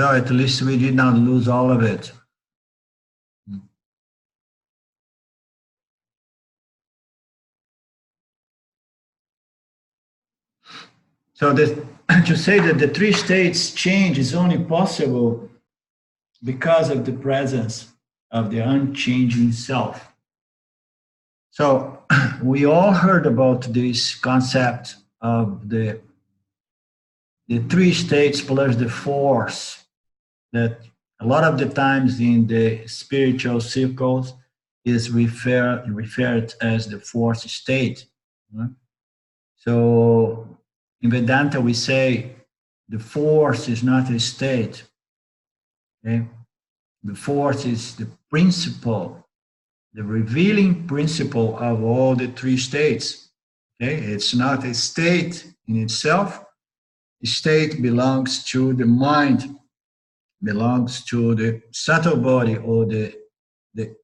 So at least we did not lose all of it. So to say that the three states change is only possible because of the presence of the unchanging self. So we all heard about this concept of the three states plus the force, that a lot of the times in the spiritual circles is referred as the fourth state. So in Vedanta we say the force is not a state. Okay? The force is the principle, the revealing principle of all the three states. Okay? It's not a state in itself. The state belongs to the mind, belongs to the subtle body, or the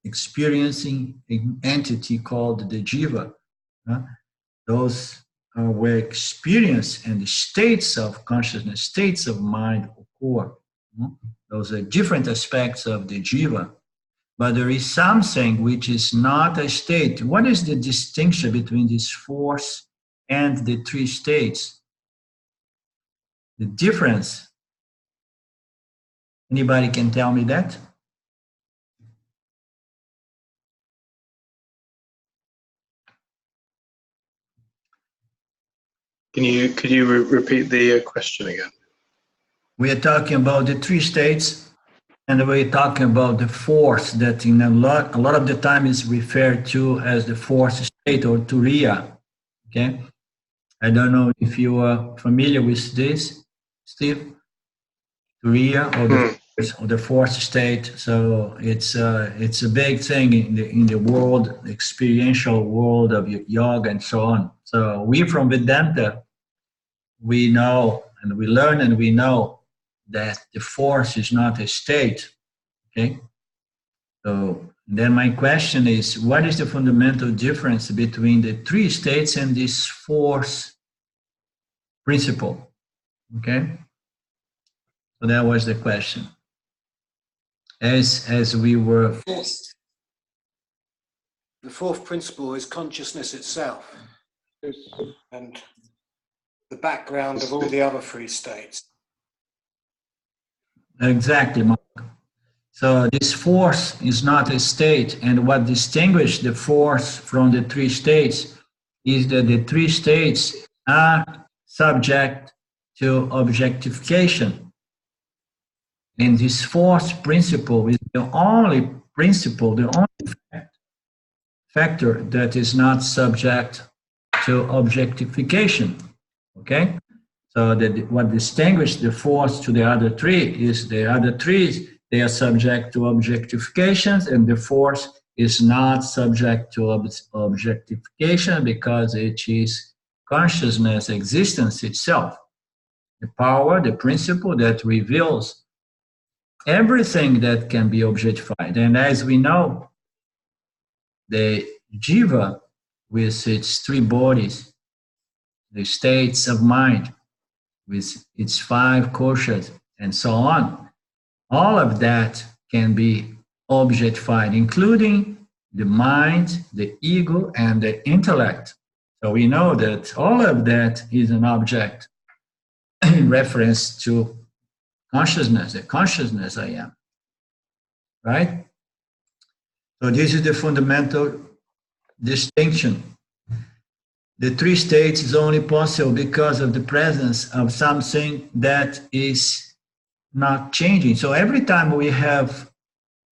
experiencing entity called the jiva. Those are where experience and the states of consciousness, states of mind occur. Those are different aspects of the jiva. But there is something which is not a state. What is the distinction between this force and the three states? The difference. Anybody can tell me that? Could you repeat the question again? We are talking about the three states, and we're talking about the force that in a lot of the time is referred to as the fourth state or turiya. Okay, I don't know if you are familiar with this, Steve. Turiya or the fourth state. So it's a big thing in the world, the experiential world of yoga and so on. So we from Vedanta, we know and we learn and we know that the force is not a state. Okay. So then my question is, what is the fundamental difference between the three states and this force principle? Okay. So that was the question. As we were... The fourth principle is consciousness itself and the background of all the other three states. Exactly, Mark. So this force is not a state, and what distinguishes the force from the three states is that the three states are subject to objectification. And this force principle is the only principle, the only factor that is not subject to objectification. Okay? So what distinguishes the force to the other three is the other three, they are subject to objectifications, and the force is not subject to objectification because it is consciousness, existence itself. The power, the principle that reveals everything that can be objectified. And as we know, the jiva with its three bodies, the states of mind with its five koshas and so on, all of that can be objectified, including the mind, the ego, and the intellect. So we know that all of that is an object in reference to consciousness, the consciousness I am, right? So this is the fundamental distinction. The three states is only possible because of the presence of something that is not changing. So every time we have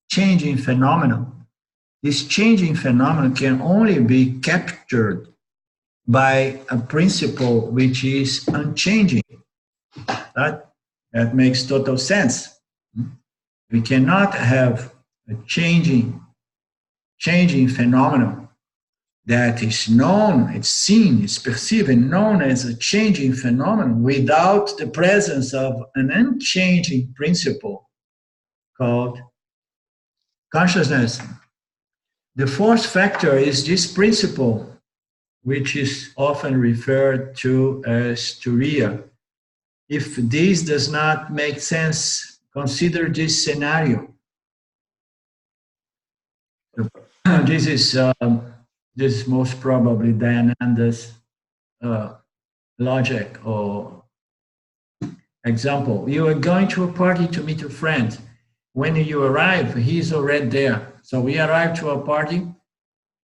changing phenomenon, this changing phenomenon can only be captured by a principle which is unchanging, right? That makes total sense. We cannot have a changing phenomenon that is known, it's seen, it's perceived and known as a changing phenomenon without the presence of an unchanging principle called consciousness. The fourth factor is this principle, which is often referred to as turiya. If this does not make sense consider this scenario. This is most probably Dayananda's logic or example. You are going to a party to meet a friend. When you arrive, he's already there. So we arrive to a party,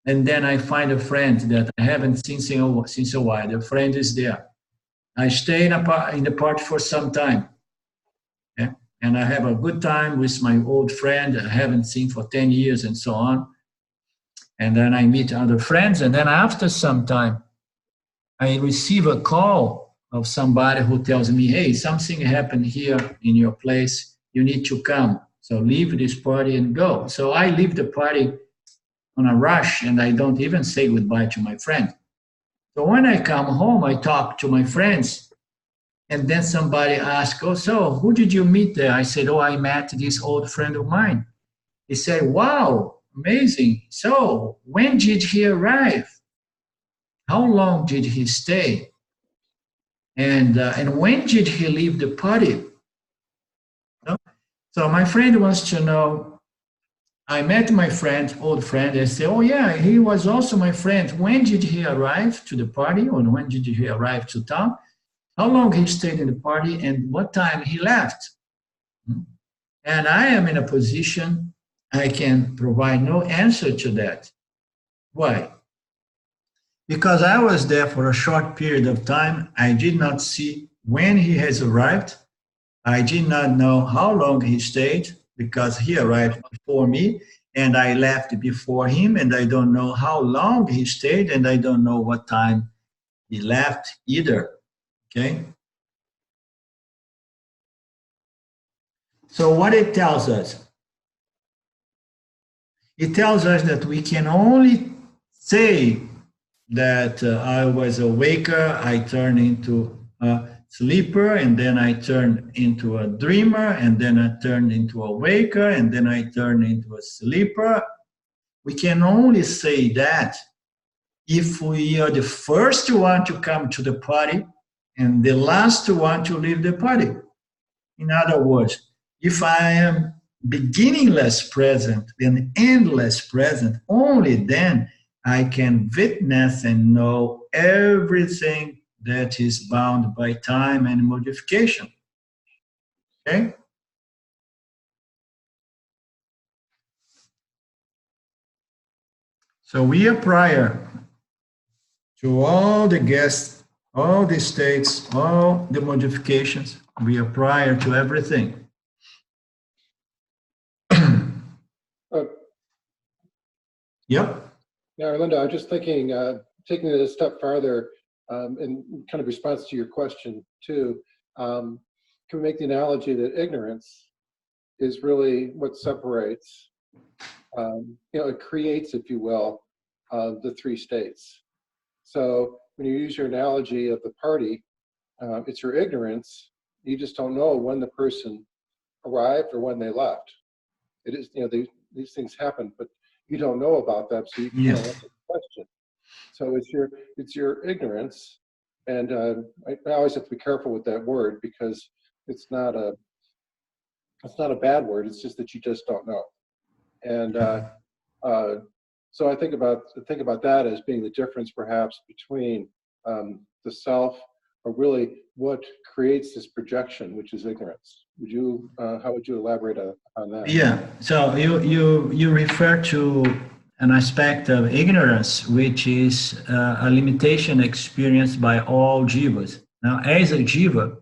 and then I find a friend that I haven't seen since a while. The friend is there. I stay in the party for some time. Yeah? And I have a good time with my old friend I haven't seen for 10 years and so on. And then I meet other friends. And then after some time, I receive a call of somebody who tells me, hey, something happened here in your place. You need to come. So leave this party and go. So I leave the party on a rush, and I don't even say goodbye to my friend. So when I come home, I talk to my friends, and then somebody asks, oh, so who did you meet there? I said, oh, I met this old friend of mine. He said, wow, amazing. So when did he arrive? How long did he stay? And when did he leave the party? No? So my friend wants to know, I met my friend, old friend, and say, oh yeah, he was also my friend. When did he arrive to the party, or when did he arrive to town? How long he stayed in the party, and what time he left? And I am in a position, I can provide no answer to that. Why? Because I was there for a short period of time. I did not see when he has arrived. I did not know how long he stayed, because he arrived before me and I left before him, and I don't know how long he stayed, and I don't know what time he left either. Okay? So what it tells us? It tells us that we can only say that I was a waker, I turned into a sleeper, and then I turned into a dreamer, and then I turned into a waker, and then I turned into a sleeper. We can only say that if we are the first one to come to the party and the last one to leave the party. In other words, if I am beginningless present and endless present, only then I can witness and know everything that is bound by time and modification. Okay? So we are prior to all the guests, all the states, all the modifications. We are prior to everything. Yep. Now, Linda, I'm just thinking, taking it a step farther, in kind of response to your question too, can we make the analogy that ignorance is really what separates, it creates, if you will, the three states. So when you use your analogy of the party, it's your ignorance. You just don't know when the person arrived or when they left. It is, these things happen, but you don't know about them, so you can't answer the question. So it's your ignorance, and I always have to be careful with that word, because it's not a bad word. It's just that you just don't know. And so I think about that as being the difference, perhaps, between the self, or really what creates this projection, which is ignorance. How would you elaborate on that? Yeah. So you refer to an aspect of ignorance, which is a limitation experienced by all jivas. Now, as a jiva,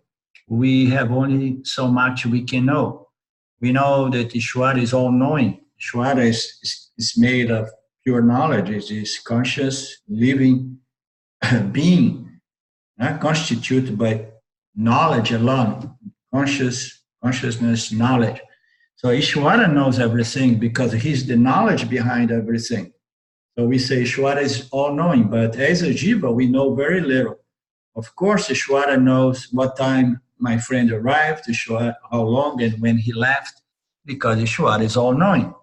we have only so much we can know. We know that Ishvara is all-knowing. Ishvara is made of pure knowledge. It is conscious, living being, constituted by knowledge alone, consciousness, knowledge. So Ishvara knows everything because he's the knowledge behind everything. So we say Ishvara is all-knowing, but as a jiva, we know very little. Of course, Ishvara knows what time my friend arrived, Ishvara, how long and when he left, because Ishvara is all-knowing.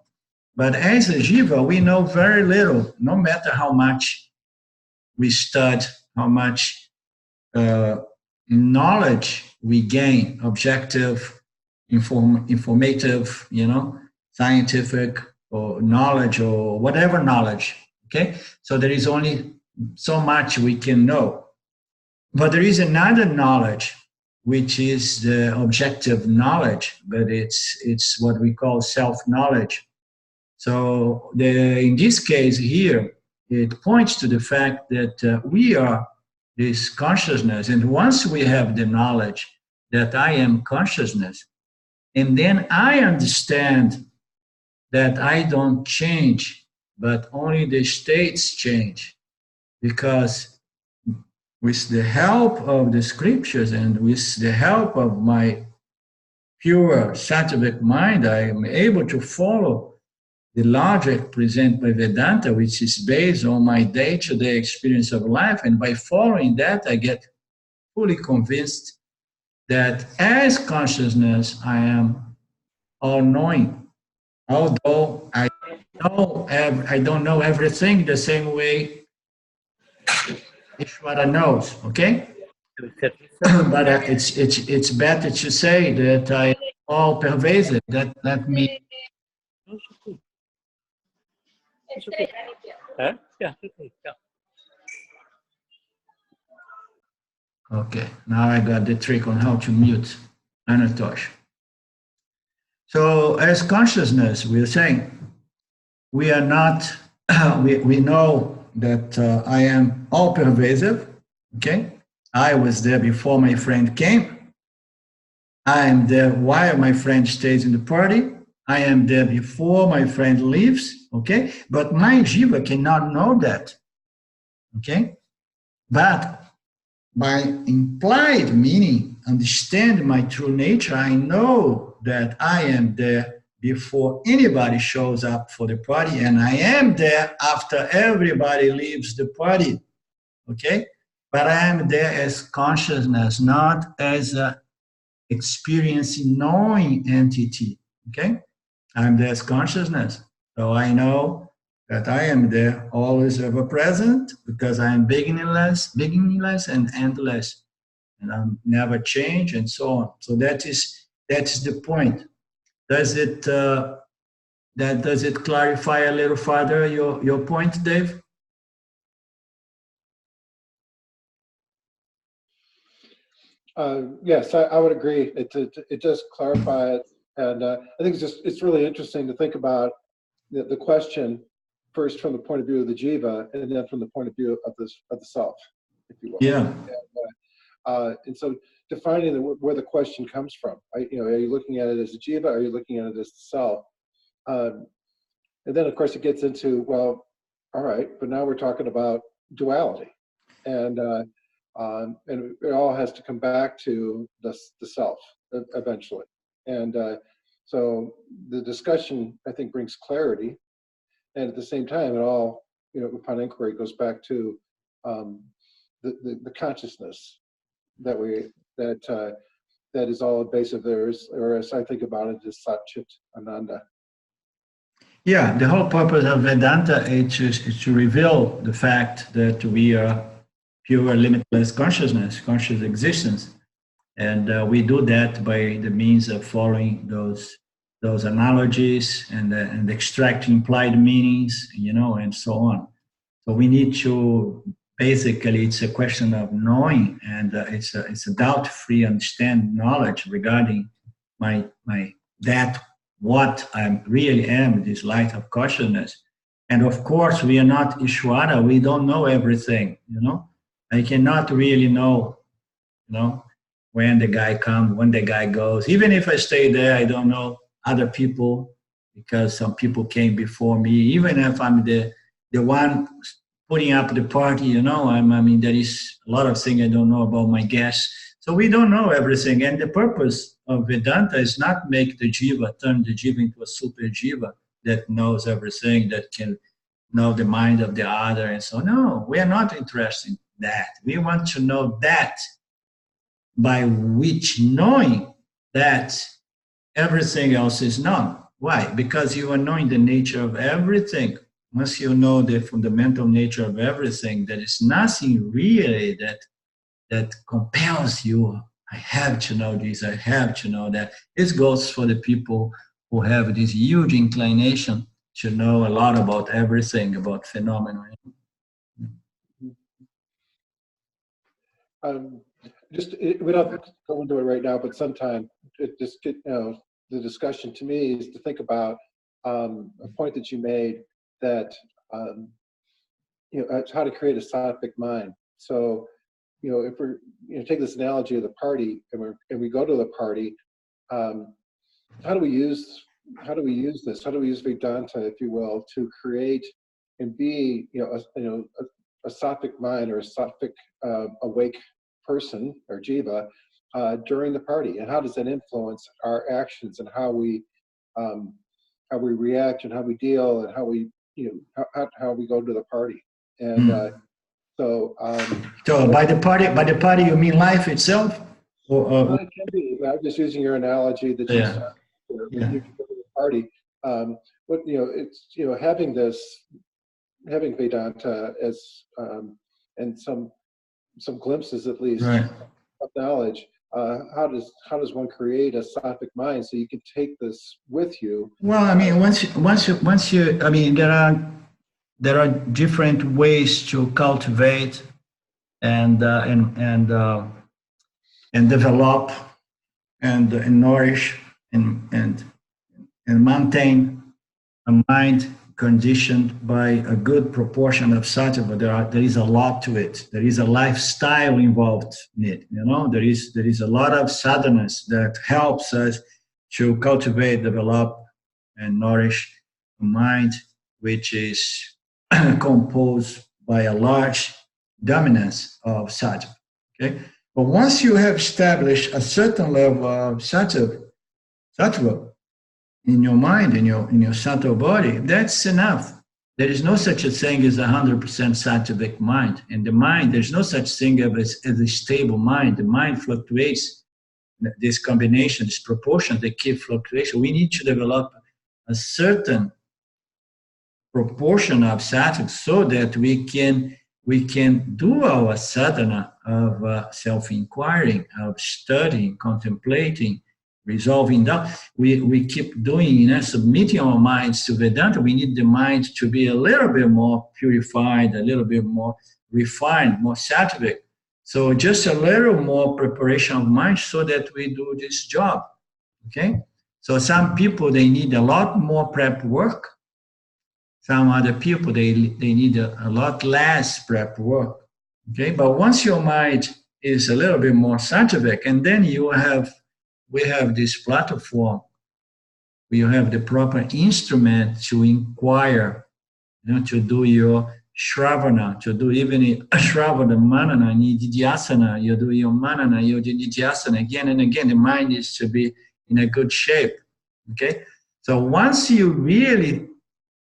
But as a jiva, we know very little, no matter how much we study, how much knowledge we gain, objective informative, scientific or knowledge or whatever knowledge, okay? So there is only so much we can know. But there is another knowledge, which is the objective knowledge, but it's what we call self-knowledge. So in this case here, it points to the fact that we are this consciousness. And once we have the knowledge that I am consciousness, and then I understand that I don't change, but only the states change. Because with the help of the scriptures and with the help of my pure sattvic mind, I am able to follow the logic presented by Vedanta, which is based on my day-to-day experience of life. And by following that, I get fully convinced that as consciousness, I am all-knowing. Although I don't know everything the same way Ishvara knows, okay? But it's better to say that I am all pervasive. That means. It's okay. Huh? Yeah, okay. Yeah. Okay, now I got the trick on how to mute Anatosh. So as consciousness, we are saying, we are not, we know that I am all pervasive, okay? I was there before my friend came. I am there while my friend stays in the party. I am there before my friend leaves, okay? But my jiva cannot know that, okay? But by implied meaning, understand my true nature, I know that I am there before anybody shows up for the party, and I am there after everybody leaves the party, okay? But I am there as consciousness, not as a experiencing, knowing entity, okay? I'm there as consciousness. So I know that I am there, always ever present, because I am beginningless and endless. And I'm never change and so on. So that's the point. Does it clarify a little further your point, Dave? Yes, I would agree. It does clarify it, and I think it's really interesting to think about the question first from the point of view of the jiva, and then from the point of view of the self, if you will. Yeah. And so defining where the question comes from. Are you looking at it as a jiva? Or are you looking at it as the self? And then of course it gets into, well, all right, but now we're talking about duality, and it all has to come back to the self eventually. And so the discussion, I think, brings clarity, and at the same time, it all, upon inquiry, goes back to the consciousness that is all invasive. Or as I think about it, is Sat Chit Ananda. Yeah, the whole purpose of Vedanta is to reveal the fact that we are pure, limitless consciousness, conscious existence. And we do that by the means of following those analogies and extracting implied meanings, and so on. So we need to, basically, it's a question of knowing, and it's a doubt-free understand knowledge regarding what I really am, this light of consciousness. And of course, we are not Ishvara. We don't know everything, I cannot really know, when the guy comes, when the guy goes. Even if I stay there, I don't know other people, because some people came before me. Even if I'm the one putting up the party, there is a lot of things I don't know about my guests. So we don't know everything. And the purpose of Vedanta is not make the jiva, turn the jiva into a super jiva that knows everything, that can know the mind of the other and so on. No, we are not interested in that. We want to know that by which knowing that everything else is known. Why? Because you are knowing the nature of everything. Once you know the fundamental nature of everything, there is nothing really that compels you I have to know this, I have to know that. This goes for the people who have this huge inclination to know a lot about everything, about phenomena. Just we don't go into it right now, but sometime the discussion to me is to think about a point that you made that it's how to create a sattvic mind. So if we're take this analogy of the party and we go to the party, how do we use this? How do we use Vedanta, if you will, to create and be a sattvic mind or a sattvic awake person or jiva during the party, and how does that influence our actions and how we react and how we deal and how we how we go to the party? And so by the party, you mean life itself? Well, it can be. I'm just using your analogy that you said, you go to the party. But it's having Vedanta as and some glimpses at least of knowledge. How does one create a sattvic mind so you can take this with you? Well, I mean, once you, I mean, there are different ways to cultivate and develop and nourish and maintain a mind conditioned by a good proportion of sattva. There is a lot to it. There is a lifestyle involved in it. There is a lot of sadhanas that helps us to cultivate, develop, and nourish a mind which is composed by a large dominance of sattva. Okay, but once you have established a certain level of sattva in your mind, in your sattva body, that's enough. There is no such a thing as 100% sattvic mind. And the mind, there's no such thing as a stable mind. The mind fluctuates. This combination, this proportion, they keep fluctuation. We need to develop a certain proportion of sattva so that we can do our sadhana of self-inquiring, of studying, contemplating, resolving doubt. We keep doing, submitting our minds to Vedanta. We need the mind to be a little bit more purified, a little bit more refined, more sattvic. So just a little more preparation of mind so that we do this job, okay? So some people, they need a lot more prep work. Some other people, they need a lot less prep work, okay? But once your mind is a little bit more sattvic, and then we have this platform, we have the proper instrument to inquire, to do your Shravana, to do even Shravana, Manana, Nididhyasana, you do your Manana, your Nididhyasana again and again. The mind is to be in a good shape, okay? So once you really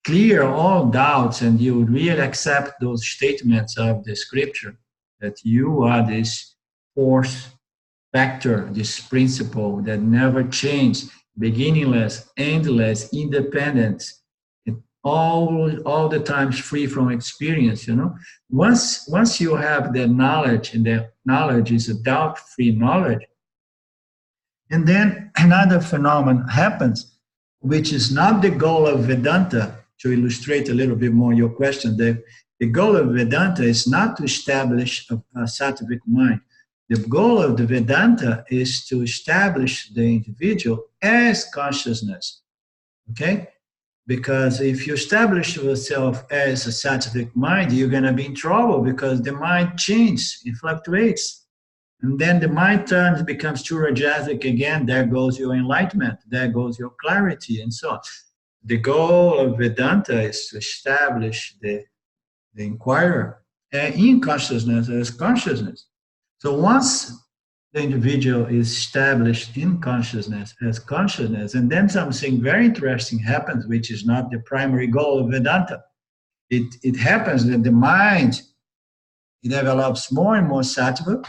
clear all doubts and you really accept those statements of the scripture, that you are this force factor, this principle that never changes, beginningless, endless, independent, all the times free from experience, Once you have that knowledge, and that knowledge is a doubt-free knowledge, and then another phenomenon happens, which is not the goal of Vedanta. To illustrate a little bit more your question, the goal of Vedanta is not to establish a sattvic mind. The goal of the Vedanta is to establish the individual as consciousness, okay? Because if you establish yourself as a sattvic mind, you're going to be in trouble because the mind changes, it fluctuates. And then the mind turns, becomes too rajasic again. There goes your enlightenment, there goes your clarity, and so on. The goal of Vedanta is to establish the inquirer in consciousness as consciousness. So once the individual is established in consciousness as consciousness, and then something very interesting happens, which is not the primary goal of Vedanta. It happens that the mind, it develops more and more sattva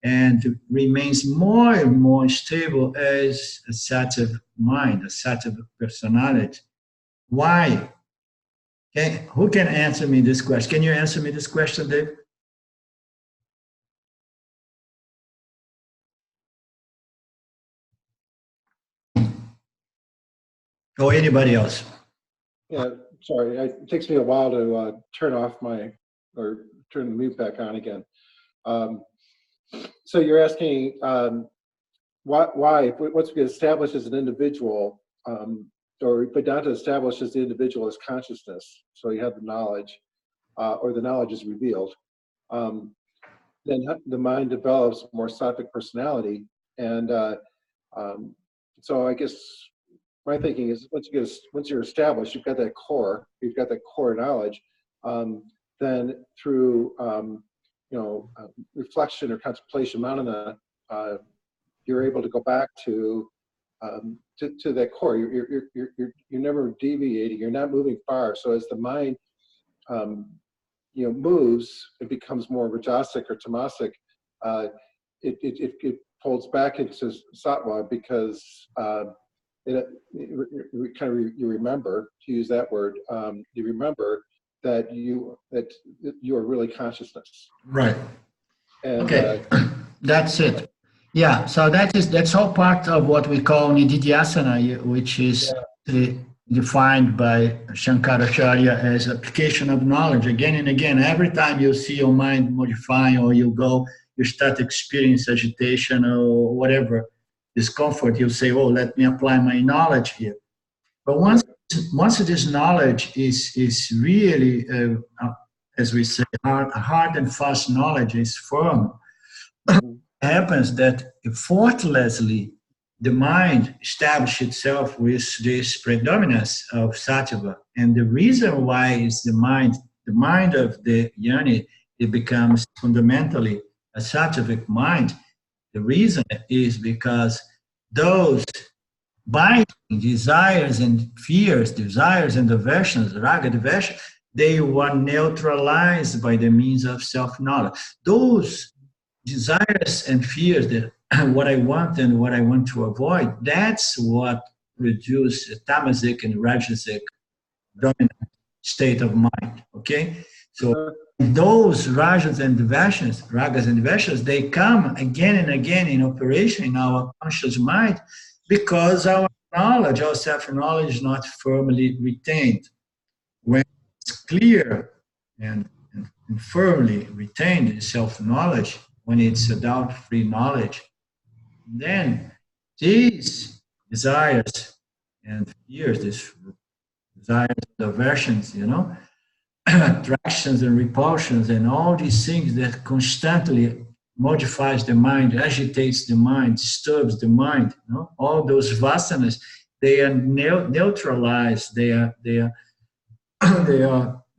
and remains more and more stable as a sattva mind, a sattva personality. Why? Okay, who can answer me this question? Can you answer me this question, Dave? or anybody else. Yeah, sorry, it takes me a while to turn off or turn the mute back on again. So you're asking why, once we get established as an individual, or Vedanta establishes the individual as consciousness, so you have the knowledge, or the knowledge is revealed, then the mind develops more sattvic personality. And so I guess my thinking is once you're established, you've got that core knowledge, then through reflection or contemplation, manana, you're able to go back to that core. You're never deviating. You're not moving far. So as the mind moves, it becomes more rajasic or tamasic. It folds back into sattva because you remember, to use that word, you remember that you are really consciousness. Right. And, okay, that's it. Yeah, so that's all part of what we call nididhyasana, which is defined by Shankaracharya as application of knowledge again and again. Every time you see your mind modifying, or you start experiencing agitation or whatever, discomfort, you say, oh, let me apply my knowledge here. But once this knowledge is really, as we say, hard and fast knowledge is firm, happens that effortlessly the mind establishes itself with this predominance of sattva. And the reason why is the mind of the yoni, it becomes fundamentally a sattvic mind. The reason is because those binding desires and fears, desires and aversions, raga, dvesha, they were neutralized by the means of self-knowledge. Those desires and fears, that what I want and what I want to avoid, that's what produce a tamasic and rajasic dominant state of mind, okay? So those ragas and dveshas, they come again and again in operation in our conscious mind because our knowledge, our self-knowledge is not firmly retained. When it's clear and firmly retained in self-knowledge, when it's a doubt-free knowledge, then these desires and fears, these desires and aversions, attractions and repulsions, and all these things that constantly modifies the mind, agitates the mind, disturbs the mind, all those vasanas, they are neutralized, they are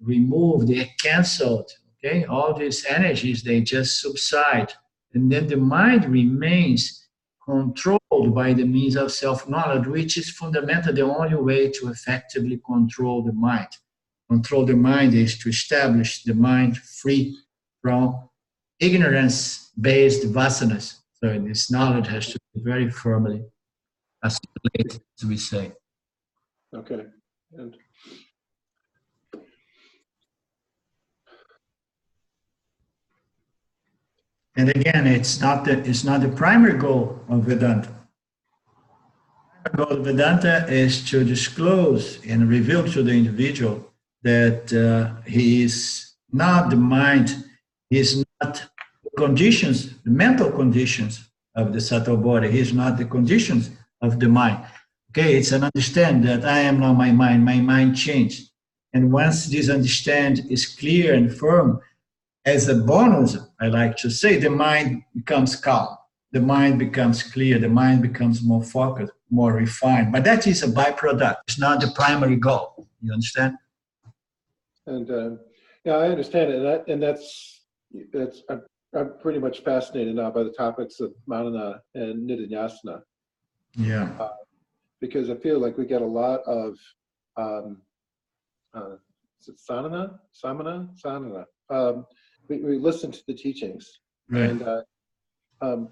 removed, they are cancelled. Okay, all these energies, they just subside, and then the mind remains controlled by the means of self-knowledge, which is fundamentally the only way to effectively control the mind. Control the mind is to establish the mind free from ignorance-based vasanas. So this knowledge has to be very firmly assimilated, as we say. Okay. And again, it's not the primary goal of Vedanta. The goal of Vedanta is to disclose and reveal to the individual that he is not the mind, he is not the conditions, the mental conditions of the Tattvabodha, he is not the conditions of the mind. Okay, it's an understand that I am not my mind changed. And once this understand is clear and firm, as a bonus, I like to say, the mind becomes calm, the mind becomes clear, the mind becomes more focused, more refined. But that is a byproduct. It's not the primary goal. You understand? And yeah, I understand it. And that's I'm pretty much fascinated now by the topics of manana and nididhyasana. Yeah. Because I feel like we get a lot of is it sanana? We listen to the teachings, Right. and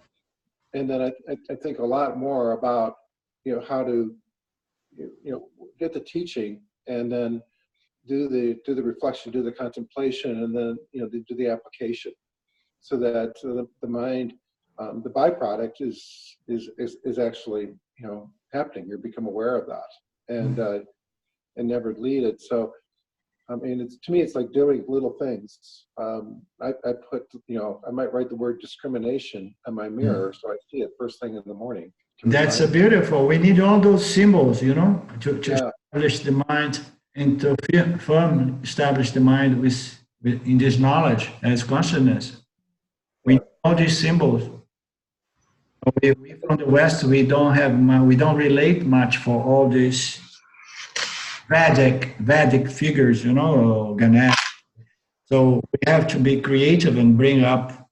then I think a lot more about how to get the teaching and then do the reflection, do the contemplation, and then do the application, so that the mind, the byproduct is actually happening. You become aware of that, and never lead it. So, I mean, to me, it's like doing little things. I put, I might write the word discrimination on my mirror, so I see it first thing in the morning. That's beautiful. We need all those symbols, to establish the mind and to firm establish the mind in this knowledge as consciousness. We need all these symbols. We from the West, we don't relate much for all these Vedic figures, Ganesh. So we have to be creative and bring about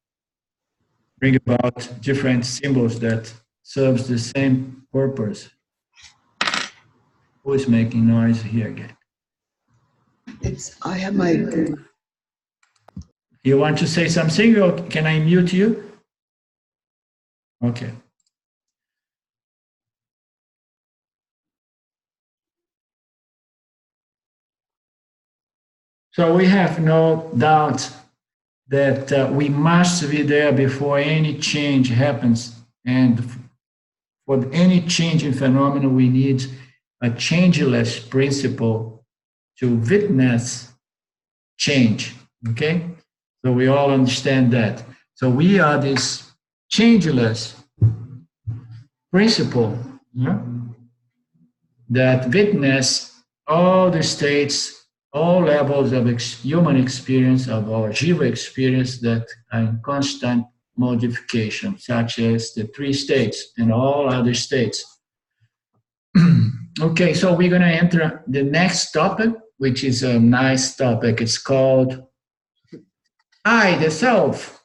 different symbols that serves the same purpose. Who is making noise here again? I have my. You want to say something, or can I mute you? Okay. So we have no doubt that we must be there before any change happens. And for any change in phenomena, we need a changeless principle to witness change, okay? So we all understand that. So we are this changeless principle that witness all the states, all levels of human experience, of our jiva experience that are in constant modification, such as the 3 states and all other states. Okay, so we're going to enter the next topic, which is a nice topic. It's called I, the self,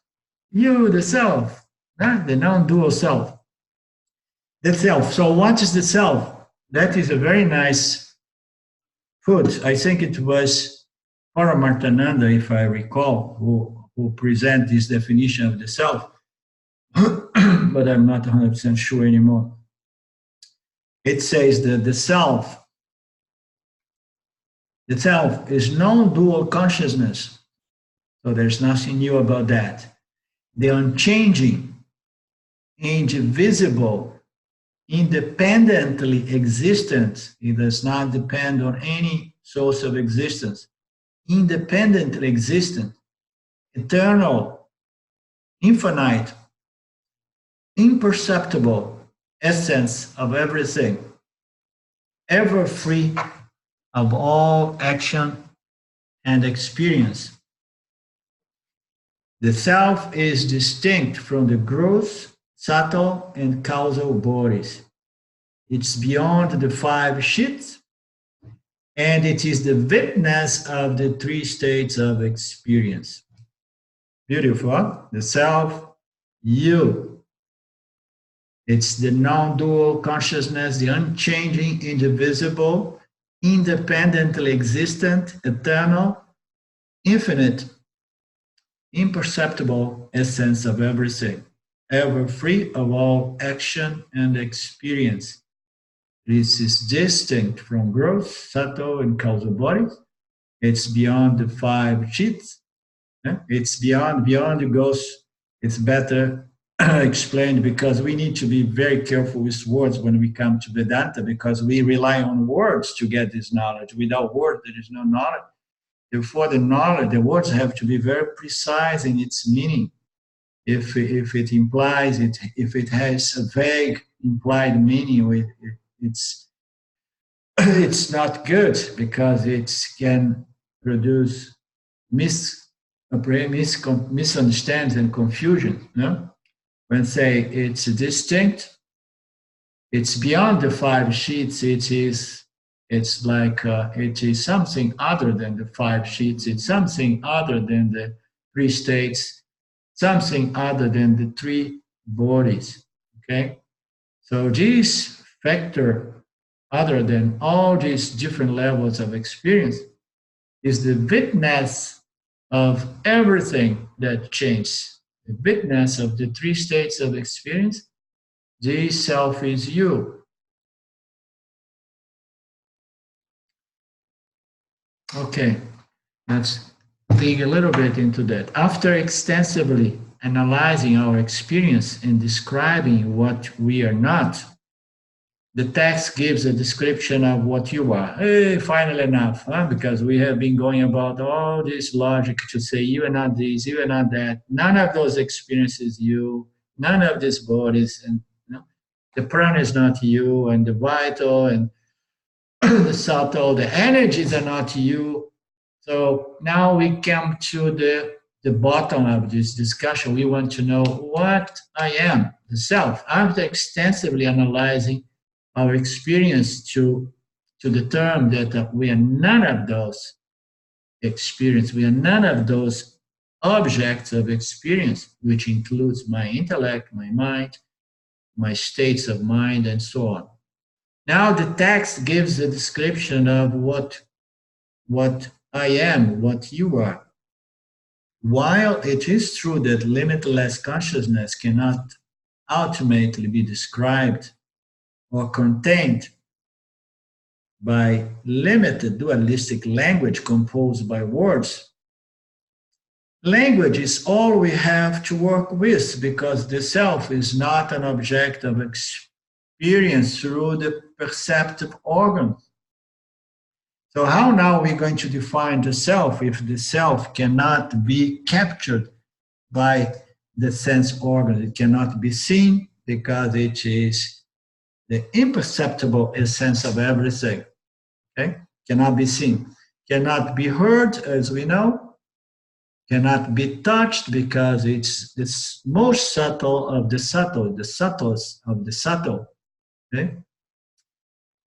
you, the self, the non-dual self. The self. So what is the self? That is a very nice put. I think it was Paramarthananda, if I recall, who present this definition of the self, but I'm not 100% sure anymore. It says that the self is non-dual consciousness. So there's nothing new about that. The unchanging, indivisible, independently existent, it does not depend on any source of existence, independently existent, eternal, infinite, imperceptible essence of everything, ever free of all action and experience. The self is distinct from the gross, subtle, and causal bodies. It's beyond the 5 sheaths, and it is the witness of the 3 states of experience. Beautiful. The self, you. It's the non-dual consciousness, the unchanging, indivisible, independently existent, eternal, infinite, imperceptible essence of everything, ever free of all action and experience. This is distinct from gross, subtle, and causal bodies. It's beyond the 5 sheaths. It's beyond it goes. It's better explained because we need to be very careful with words when we come to Vedanta, because we rely on words to get this knowledge. Without words, there is no knowledge. Therefore, the words have to be very precise in its meaning. If it implies it, if it has a vague implied meaning, it's not good, because it can produce misunderstandings and confusion. When say it's distinct, it's beyond the 5 sheaths. It's like it is something other than the 5 sheaths. It's something other than the 3 states, something other than the 3 bodies. Okay, so this factor, other than all these different levels of experience, is the witness of everything that changes. The witness of the 3 states of experience. This self is you. Okay, let's dig a little bit into that. After extensively analyzing our experience and describing what we are not, The text gives a description of what you are. Hey, finally enough, huh? Because we have been going about all this logic to say you are not this, you are not that. None of those experiences you, none of these bodies, and you know, the prana is not you, and the vital and the subtle, the energies are not you. So now we come to the bottom of this discussion. We want to know what I am, the self. After extensively analyzing our experience to determine that we are none of those experience, we are none of those objects of experience, which includes my intellect, my mind, my states of mind, and so on. Now the text gives a description of what I am, what you are. While it is true that limitless consciousness cannot ultimately be described or contained by limited dualistic language composed by words, language is all we have to work with because the self is not an object of experience through the perceptive organs. So how now are we going to define the self if the self cannot be captured by the sense organ? It cannot be seen because it is the imperceptible essence of everything. Okay? Cannot be seen. Cannot be heard, as we know. Cannot be touched because it's the most subtle of the subtle, the subtlest of the subtle. Okay?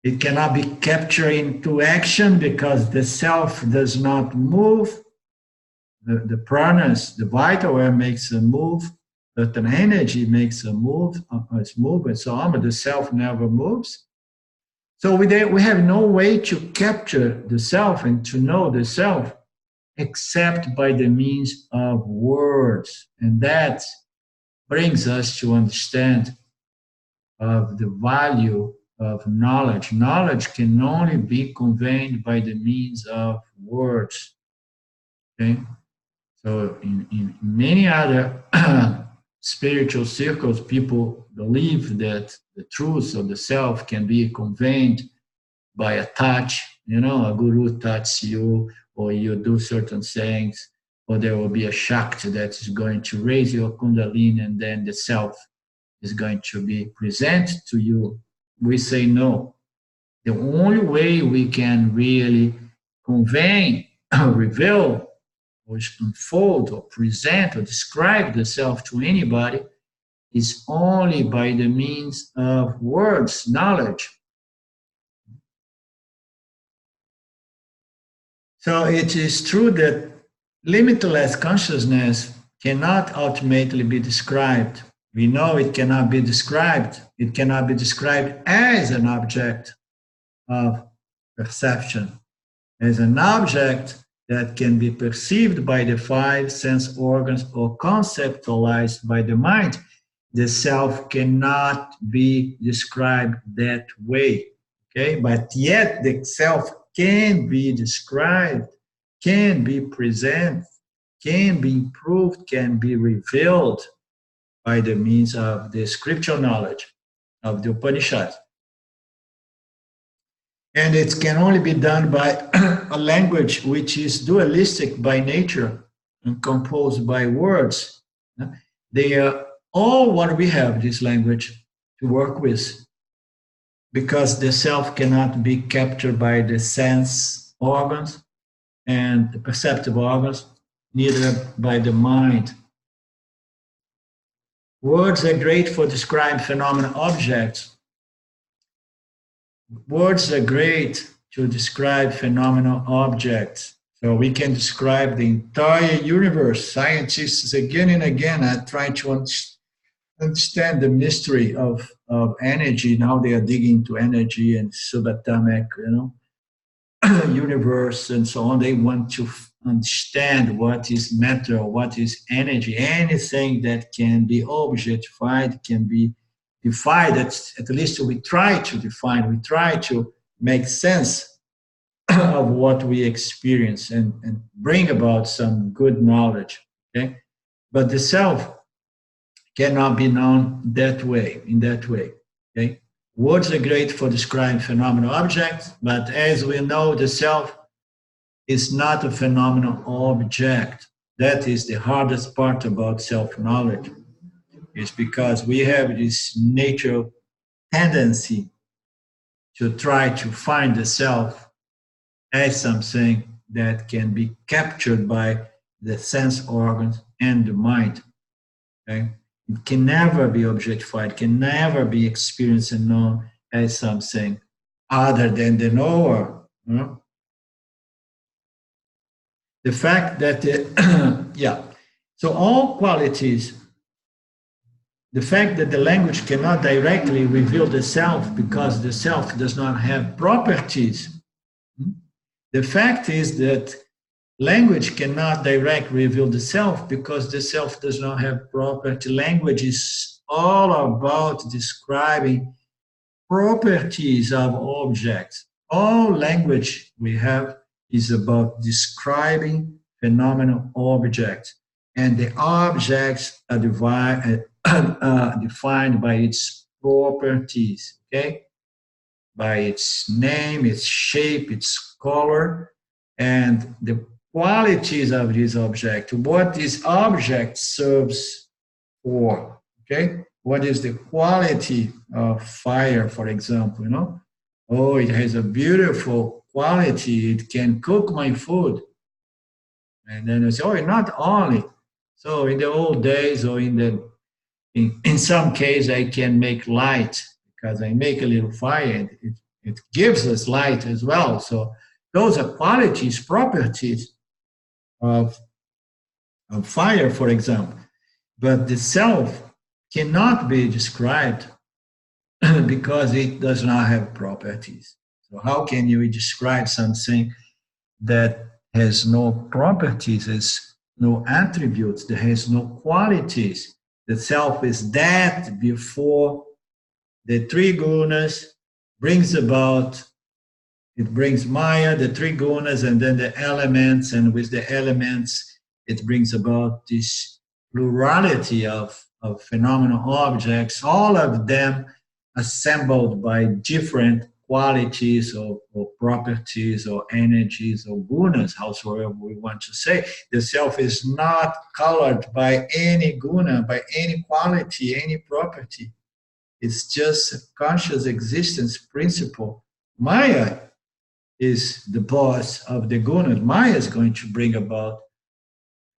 It cannot be captured into action because the self does not move. The pranas, the vital air makes a move, but an energy makes a move, it's movement, and so on, but the self never moves. So we have no way to capture the self and to know the self except by the means of words. And that brings us to understand of the value of knowledge. Knowledge can only be conveyed by the means of words. Okay? So in many other spiritual circles, people believe that the truth of the self can be conveyed by a touch. You know, a guru touches you, or you do certain things, or there will be a shakti that is going to raise your kundalini, and then the self is going to be presented to you. We say no. The only way we can really convey, reveal, or unfold, or present, or describe the self to anybody is only by the means of words, knowledge. So it is true that limitless consciousness cannot ultimately be described. We know it cannot be described. It cannot be described as an object of perception, as an object that can be perceived by the five sense organs or conceptualized by the mind. The self cannot be described that way, okay? But yet the self can be described, can be presented, can be improved, can be revealed by the means of the scriptural knowledge of the Upanishads. And it can only be done by a language which is dualistic by nature and composed by words. They are all what we have, this language, to work with, because the self cannot be captured by the sense organs and the perceptive organs, neither by the mind. Words are great for describing phenomena objects. Words are great to describe phenomenal objects. So we can describe the entire universe. Scientists again and again are trying to understand the mystery of energy. Now they are digging into energy and subatomic, universe and so on. They want to understand what is matter, what is energy. Anything that can be objectified can be defined. At least we try to define, we try to make sense of what we experience and bring about some good knowledge. Okay? But the self cannot be known that way, in that way. Okay? Words are great for describing phenomenal objects, but as we know, the self is not a phenomenal object. That is the hardest part about self-knowledge, is because we have this natural tendency to try to find the self as something that can be captured by the sense organs and the mind. Okay? It can never be objectified, can never be experienced and known as something other than the knower. You know? The fact that, so all qualities, the fact that the language cannot directly reveal the self because the self does not have properties. The fact is that language cannot directly reveal the self because the self does not have property. Language is all about describing properties of objects. All language we have is about describing phenomenal objects. And the objects are defined by its properties, okay? By its name, its shape, its color, and the qualities of this object, what this object serves for, okay? What is the quality of fire, for example, you know? Oh, it has a beautiful quality, it can cook my food. And then I say, oh, not only. So in the old days, or in some case, I can make light, because I make a little fire, and it gives us light as well. So those are qualities, properties of fire, for example. But the self cannot be described because it does not have properties. So how can you describe something that has no properties, has no attributes, that has no qualities? The self is that before the three gunas brings about, it brings Maya, the three gunas, and then the elements, and with the elements, it brings about this plurality of phenomenal objects, all of them assembled by different qualities or properties or energies or gunas, howsoever we want to say. The self is not colored by any guna, by any quality, any property. It's just a conscious existence principle. Maya is the boss of the gunas. Maya is going to bring about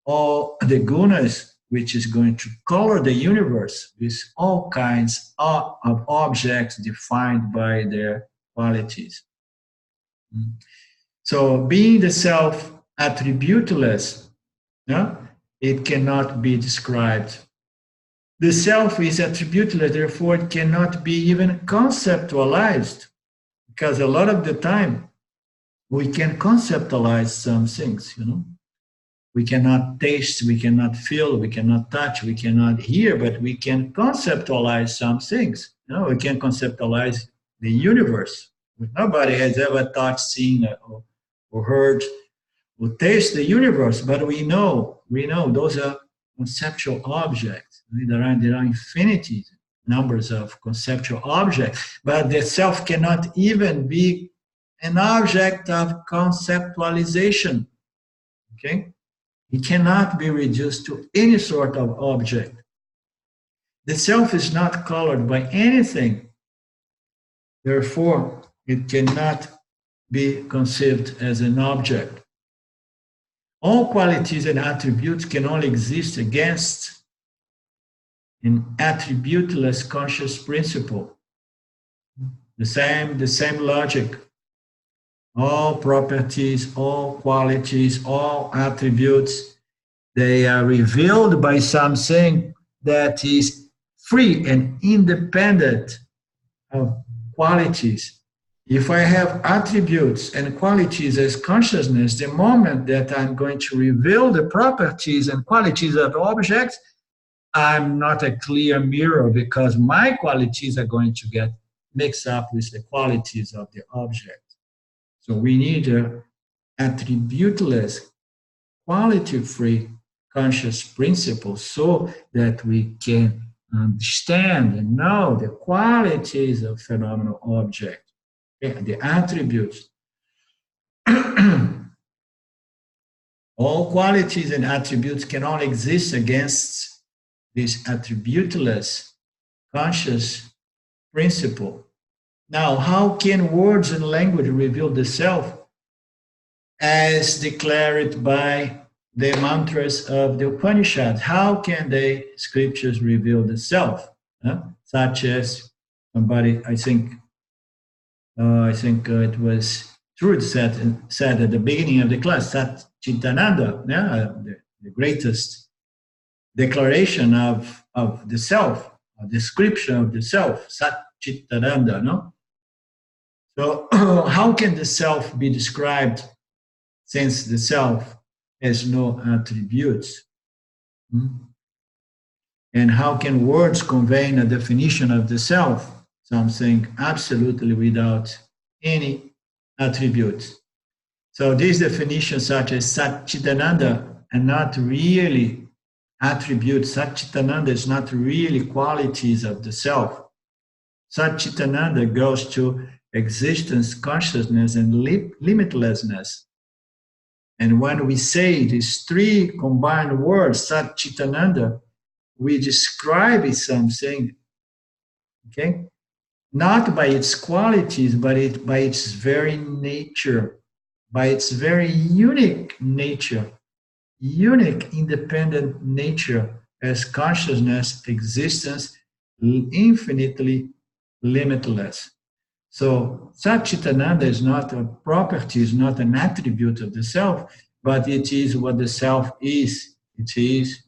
all the gunas, which is going to color the universe with all kinds of objects defined by their qualities. So being the self attributeless, it cannot be described. The self is attributeless, therefore it cannot be even conceptualized, because a lot of the time we can conceptualize some things, We cannot taste, we cannot feel, we cannot touch, we cannot hear, but we can conceptualize some things. We can conceptualize the universe. Nobody has ever touched, seen, or heard, or tasted the universe, but we know those are conceptual objects. There are infinity numbers of conceptual objects, but the self cannot even be an object of conceptualization. Okay? It cannot be reduced to any sort of object. The self is not colored by anything. Therefore, it cannot be conceived as an object. All qualities and attributes can only exist against an attributeless conscious principle. The same logic. All properties, all qualities, all attributes, they are revealed by something that is free and independent of qualities. If I have attributes and qualities as consciousness, the moment that I'm going to reveal the properties and qualities of objects, I'm not a clear mirror, because my qualities are going to get mixed up with the qualities of the object. So we need an attributeless, quality-free conscious principle so that we can understand and know the qualities of phenomenal object, okay, the attributes. All qualities and attributes can only exist against this attributeless conscious principle. Now, how can words and language reveal the self as declared by the mantras of the Upanishads? How can the scriptures reveal the self? Such as somebody, I think it was Truth said at the beginning of the class, Sat Chitananda, the greatest declaration of the self, a description of the self, Sat Chitananda, no? So how can the self be described since the self has no attributes? And how can words convey a definition of the self, something absolutely without any attributes? So these definitions such as Satchitananda are not really attributes. Satchitananda is not really qualities of the self. Satchitananda goes to existence, consciousness, and limitlessness. And when we say these three combined words, Satchitananda, we describe something, okay? Not by its qualities, but by its very nature, by its very unique nature, unique independent nature as consciousness, existence, infinitely limitless. So Satchitananda is not a property, is not an attribute of the self, but it is what the self is. It is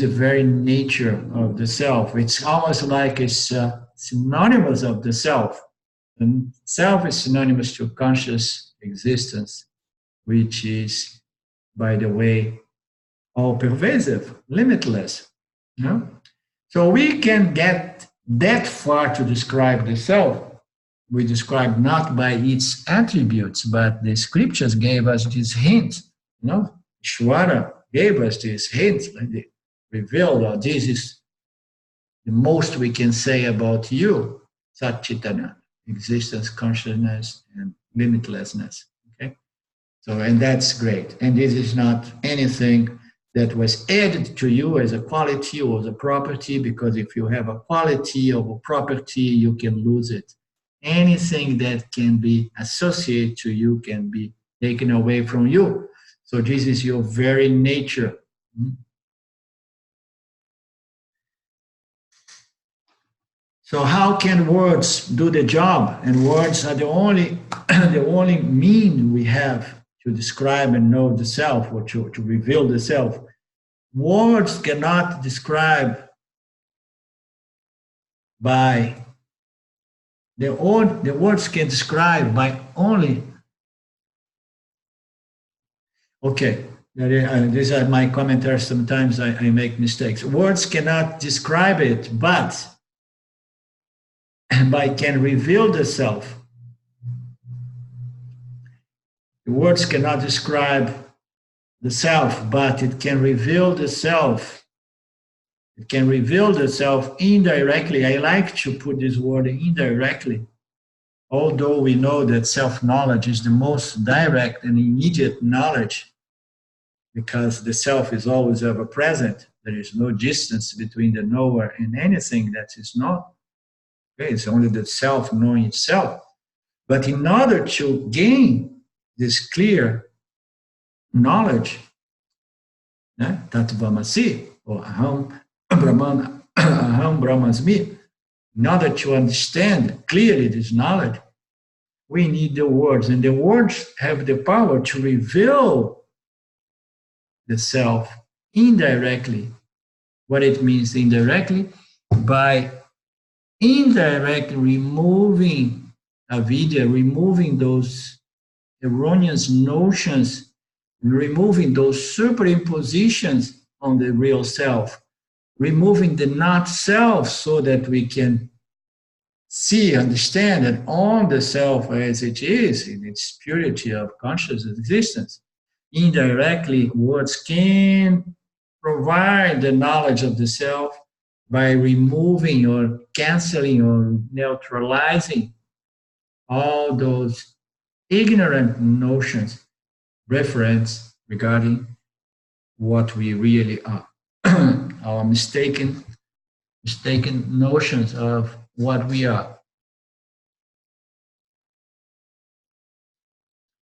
the very nature of the self. It's almost like it's synonymous of the self. And self is synonymous to conscious existence, which is, by the way, all-pervasive, limitless. So we can get that far to describe the self. We describe not by its attributes, but the scriptures gave us this hint. Ishvara gave us this hint, like revealed, this is the most we can say about you, Satchitananda, existence, consciousness, and limitlessness. Okay, so and that's great. And this is not anything that was added to you as a quality or as a property, because if you have a quality or a property, you can lose it. Anything that can be associated to you can be taken away from you. So this is your very nature. So how can words do the job? And words are the only mean we have to describe and know the self, or to reveal the self. Words cannot describe by the words can describe by only. Okay, these are my commentaries. Sometimes I make mistakes. Words cannot describe it, but can reveal the self. The words cannot describe the self, but it can reveal the self. It can reveal the self indirectly. I like to put this word indirectly, although we know that self-knowledge is the most direct and immediate knowledge, because the self is always ever present. There is no distance between the knower and anything that is known. Okay, it's only the self knowing itself. But in order to gain this clear knowledge, Tattvamasi, or Aham Brahmasmi, in order to understand clearly this knowledge, we need the words. And the words have the power to reveal the self indirectly. What it means indirectly? By indirectly removing avidya, removing those erroneous notions, removing those superimpositions on the real self, removing the not self, so that we can see, understand, and own the self as it is in its purity of conscious existence. Indirectly, words can provide the knowledge of the self, by removing or canceling or neutralizing all those ignorant notions, reference regarding what we really are, our mistaken notions of what we are.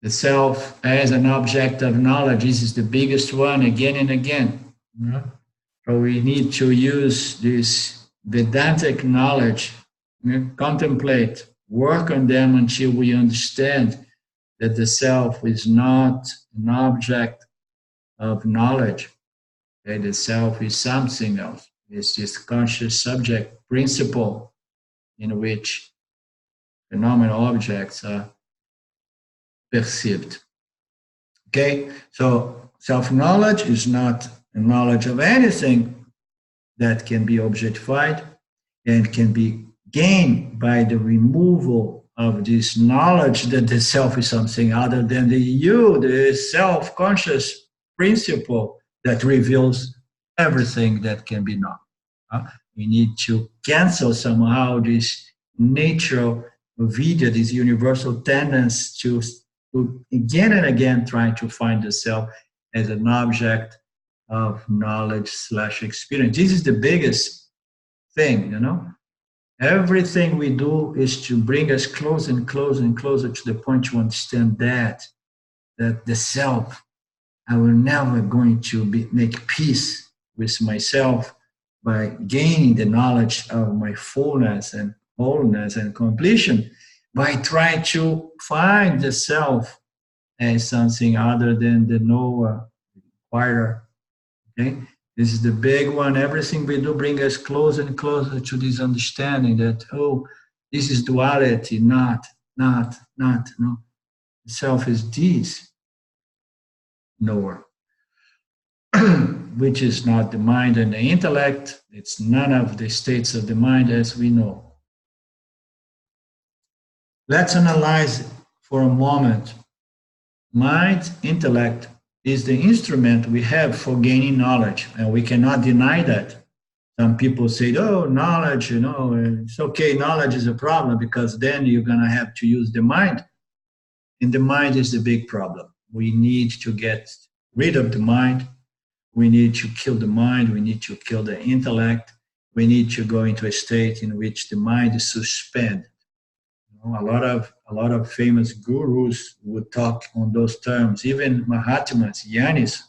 The self as an object of knowledge, this is the biggest one again and again. So we need to use this Vedantic knowledge, contemplate, work on them until we understand that the self is not an object of knowledge. Okay? The self is something else. It's this conscious subject principle in which phenomenal objects are perceived. Okay, so self-knowledge is not a knowledge of anything that can be objectified and can be gained by the removal of this knowledge that the self is something other than the you, the self-conscious principle that reveals everything that can be known. We need to cancel somehow this natural vidya, this universal tendency to again and again try to find the self as an object of knowledge / experience. This is the biggest thing, Everything we do is to bring us closer and closer and closer to the point to understand that the self, I will never going to make peace with myself by gaining the knowledge of my fullness and wholeness and completion, by trying to find the self as something other than the knower, acquirer. Okay? This is the big one. Everything we do brings us closer and closer to this understanding that, this is duality, not, no. The self is this knower, which is not the mind and the intellect. It's none of the states of the mind as we know. Let's analyze for a moment. Mind, intellect, is the instrument we have for gaining knowledge, and we cannot deny that. Some people say, knowledge, it's okay, knowledge is a problem because then you're going to have to use the mind. And the mind is the big problem. We need to get rid of the mind. We need to kill the mind. We need to kill the intellect. We need to go into a state in which the mind is suspended. A lot of famous gurus would talk on those terms. Even Mahatmas, Yanis,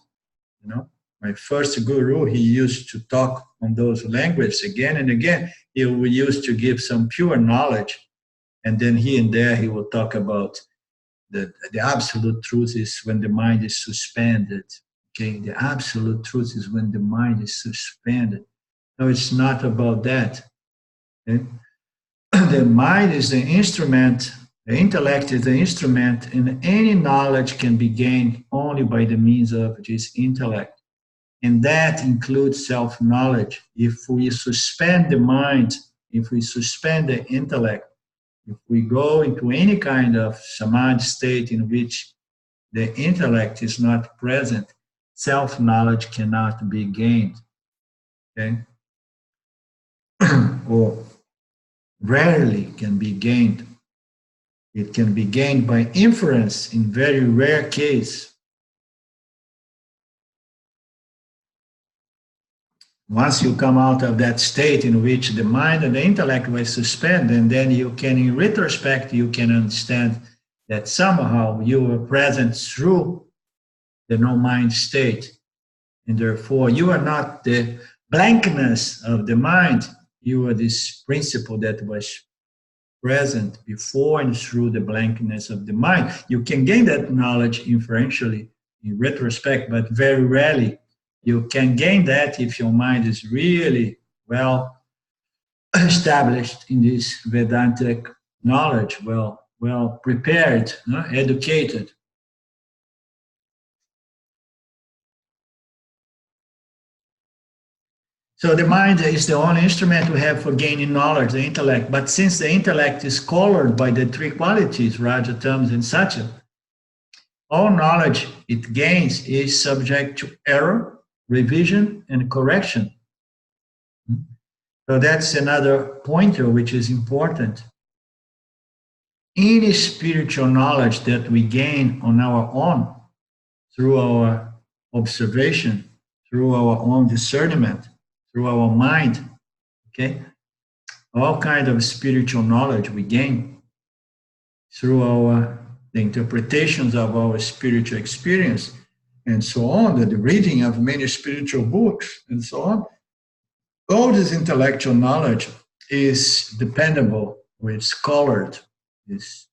my first guru, he used to talk on those languages again and again. He used to give some pure knowledge, and then here and there he will talk about the absolute truth is when the mind is suspended. Okay, the absolute truth is when the mind is suspended. No, it's not about that. Okay? The mind is the instrument, the intellect is the instrument, and any knowledge can be gained only by the means of this intellect. And that includes self-knowledge. If we suspend the mind, if we suspend the intellect, if we go into any kind of samadhi state in which the intellect is not present, self-knowledge cannot be gained. Okay? Or rarely can be gained. It can be gained by inference in very rare case. Once you come out of that state in which the mind and the intellect were suspended, and then you can, in retrospect, you can understand that somehow you were present through the no-mind state. And therefore, you are not the blankness of the mind. You are this principle that was present before and through the blankness of the mind. You can gain that knowledge inferentially in retrospect, but very rarely. You can gain that if your mind is really well established in this Vedantic knowledge, well prepared, educated. So the mind is the only instrument we have for gaining knowledge, the intellect. But since the intellect is colored by the three qualities, Raja, Tamas, and Satya, all knowledge it gains is subject to error, revision, and correction. So that's another pointer which is important. Any spiritual knowledge that we gain on our own, through our observation, through our own discernment, through our mind, okay? All kind of spiritual knowledge we gain through the interpretations of our spiritual experience and so on, the reading of many spiritual books and so on. All this intellectual knowledge is dependable, or it's colored, is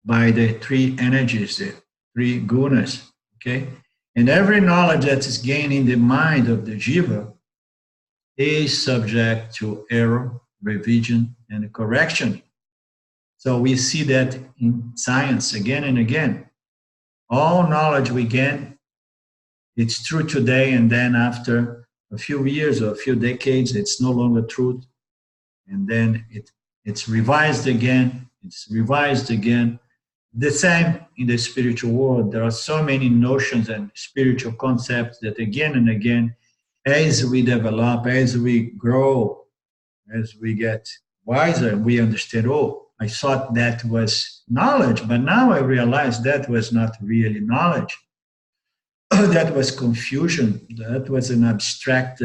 by the three energies, the three gunas, okay? And every knowledge that is gained in the mind of the jiva is subject to error, revision, and correction. So we see that in science again and again. All knowledge we gain, it's true today, and then after a few years or a few decades, it's no longer true. And then it's revised again, it's revised again. The same in the spiritual world. There are so many notions and spiritual concepts that again and again, as we develop, as we grow, as we get wiser, we understand, oh, I thought that was knowledge, but now I realize that was not really knowledge. That was confusion. That was an abstract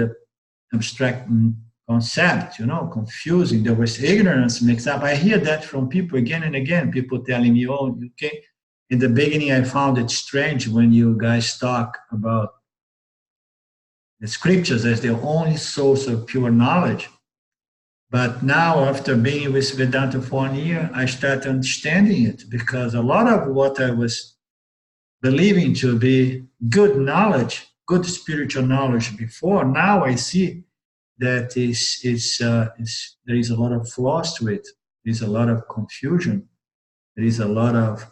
concept, confusing. There was ignorance mixed up. I hear that from people again and again, people telling me, oh, okay. In the beginning, I found it strange when you guys talk about the scriptures as the only source of pure knowledge. But now, after being with Vedanta for 1 year, I start understanding it, because a lot of what I was believing to be good knowledge, good spiritual knowledge before, now I see that there is a lot of flaws to it. There is a lot of confusion. There is a lot of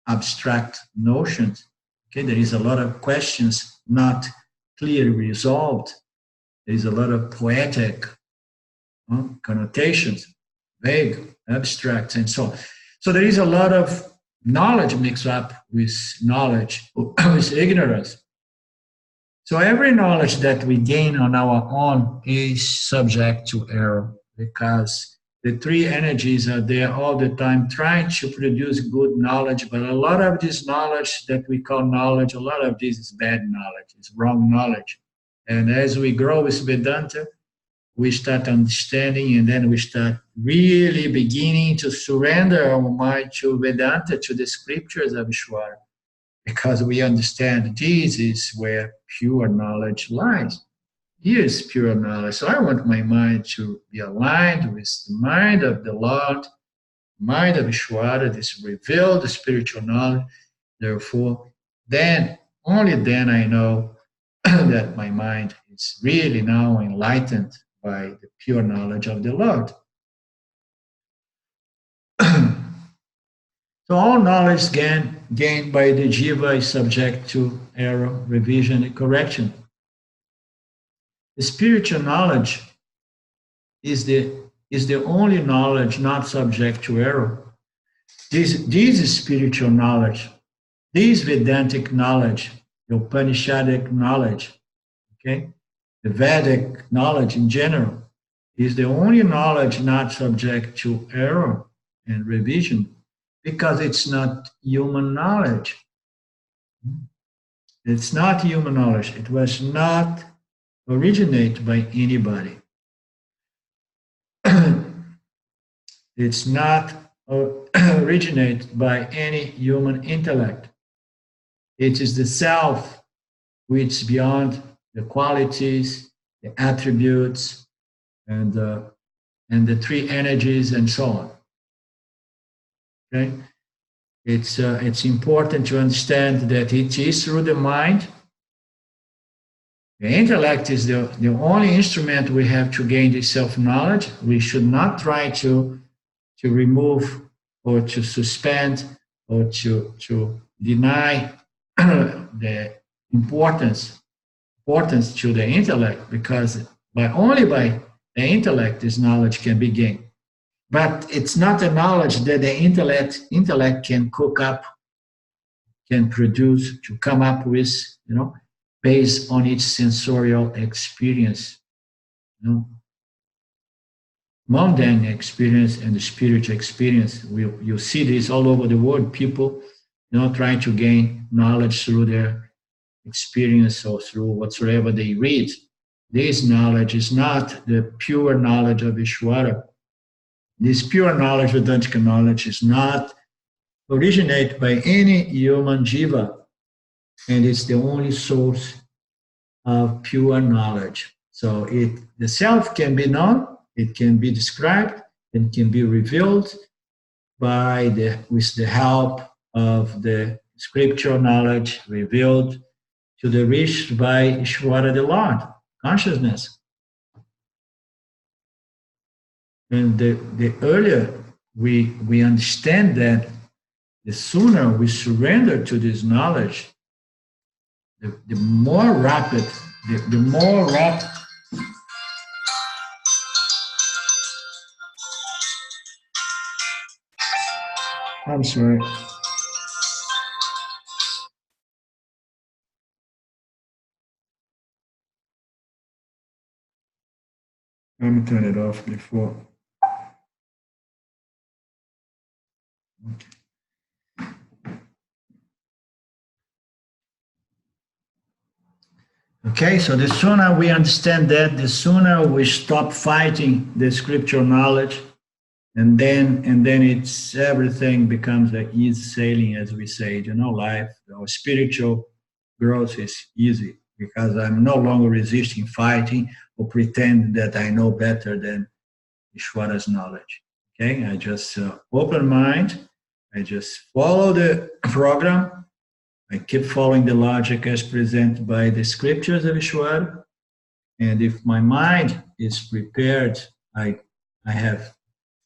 abstract notions. Okay, there is a lot of questions not clearly resolved. There is a lot of poetic connotations, vague, abstract, and so on. So there is a lot of knowledge mixed up with knowledge, with ignorance. So every knowledge that we gain on our own is subject to error, because the three energies are there all the time trying to produce good knowledge, but a lot of this knowledge that we call knowledge, a lot of this is bad knowledge, it's wrong knowledge. And as we grow with Vedanta, we start understanding, and then we start really beginning to surrender our mind to Vedanta, to the scriptures of Ishvara, because we understand this is where pure knowledge lies. Here is pure knowledge. So I want my mind to be aligned with the mind of the Lord, mind of Ishvara, this revealed spiritual knowledge. Therefore, then, only then I know that my mind is really now enlightened by the pure knowledge of the Lord. So all knowledge gained by the jiva is subject to error, revision, and correction. The spiritual knowledge is the only knowledge not subject to error. This is spiritual knowledge, this Vedantic knowledge, the Upanishadic knowledge, okay? The Vedic knowledge in general is the only knowledge not subject to error and revision, because it's not human knowledge. It's not human knowledge. It was not originated by anybody. It's not originated by any human intellect. It is the self which is beyond the qualities, the attributes, and the three energies, and so on. Okay, it's important to understand that it is through the mind. The intellect is the only instrument we have to gain this self-knowledge. We should not try to remove or to suspend or to deny the importance to the intellect, because only by the intellect this knowledge can be gained. But it's not a knowledge that the intellect can cook up, can produce, to come up with, based on its sensorial experience. mundane experience and the spiritual experience. You see this all over the world, people, trying to gain knowledge through their experience or through whatsoever they read. This knowledge is not the pure knowledge of Ishvara. This pure knowledge, Vedantic knowledge, is not originated by any human jiva, and it's the only source of pure knowledge. So the self can be known, it can be described, and can be revealed with the help of the scriptural knowledge revealed to the reached by Ishvara the Lord, consciousness. And the earlier we understand that, the sooner we surrender to this knowledge, the more rapid, the more rapid. I'm sorry. Let me turn it off before. Okay, so the sooner we understand that, the sooner we stop fighting the scriptural knowledge, and then it's everything becomes an easy sailing, as we say. Life, our spiritual growth is easy because I'm no longer resisting fighting or pretending that I know better than Ishvara's knowledge. Okay, I just open mind, I just follow the program, I keep following the logic as presented by the scriptures of Ishvara, and if my mind is prepared, I have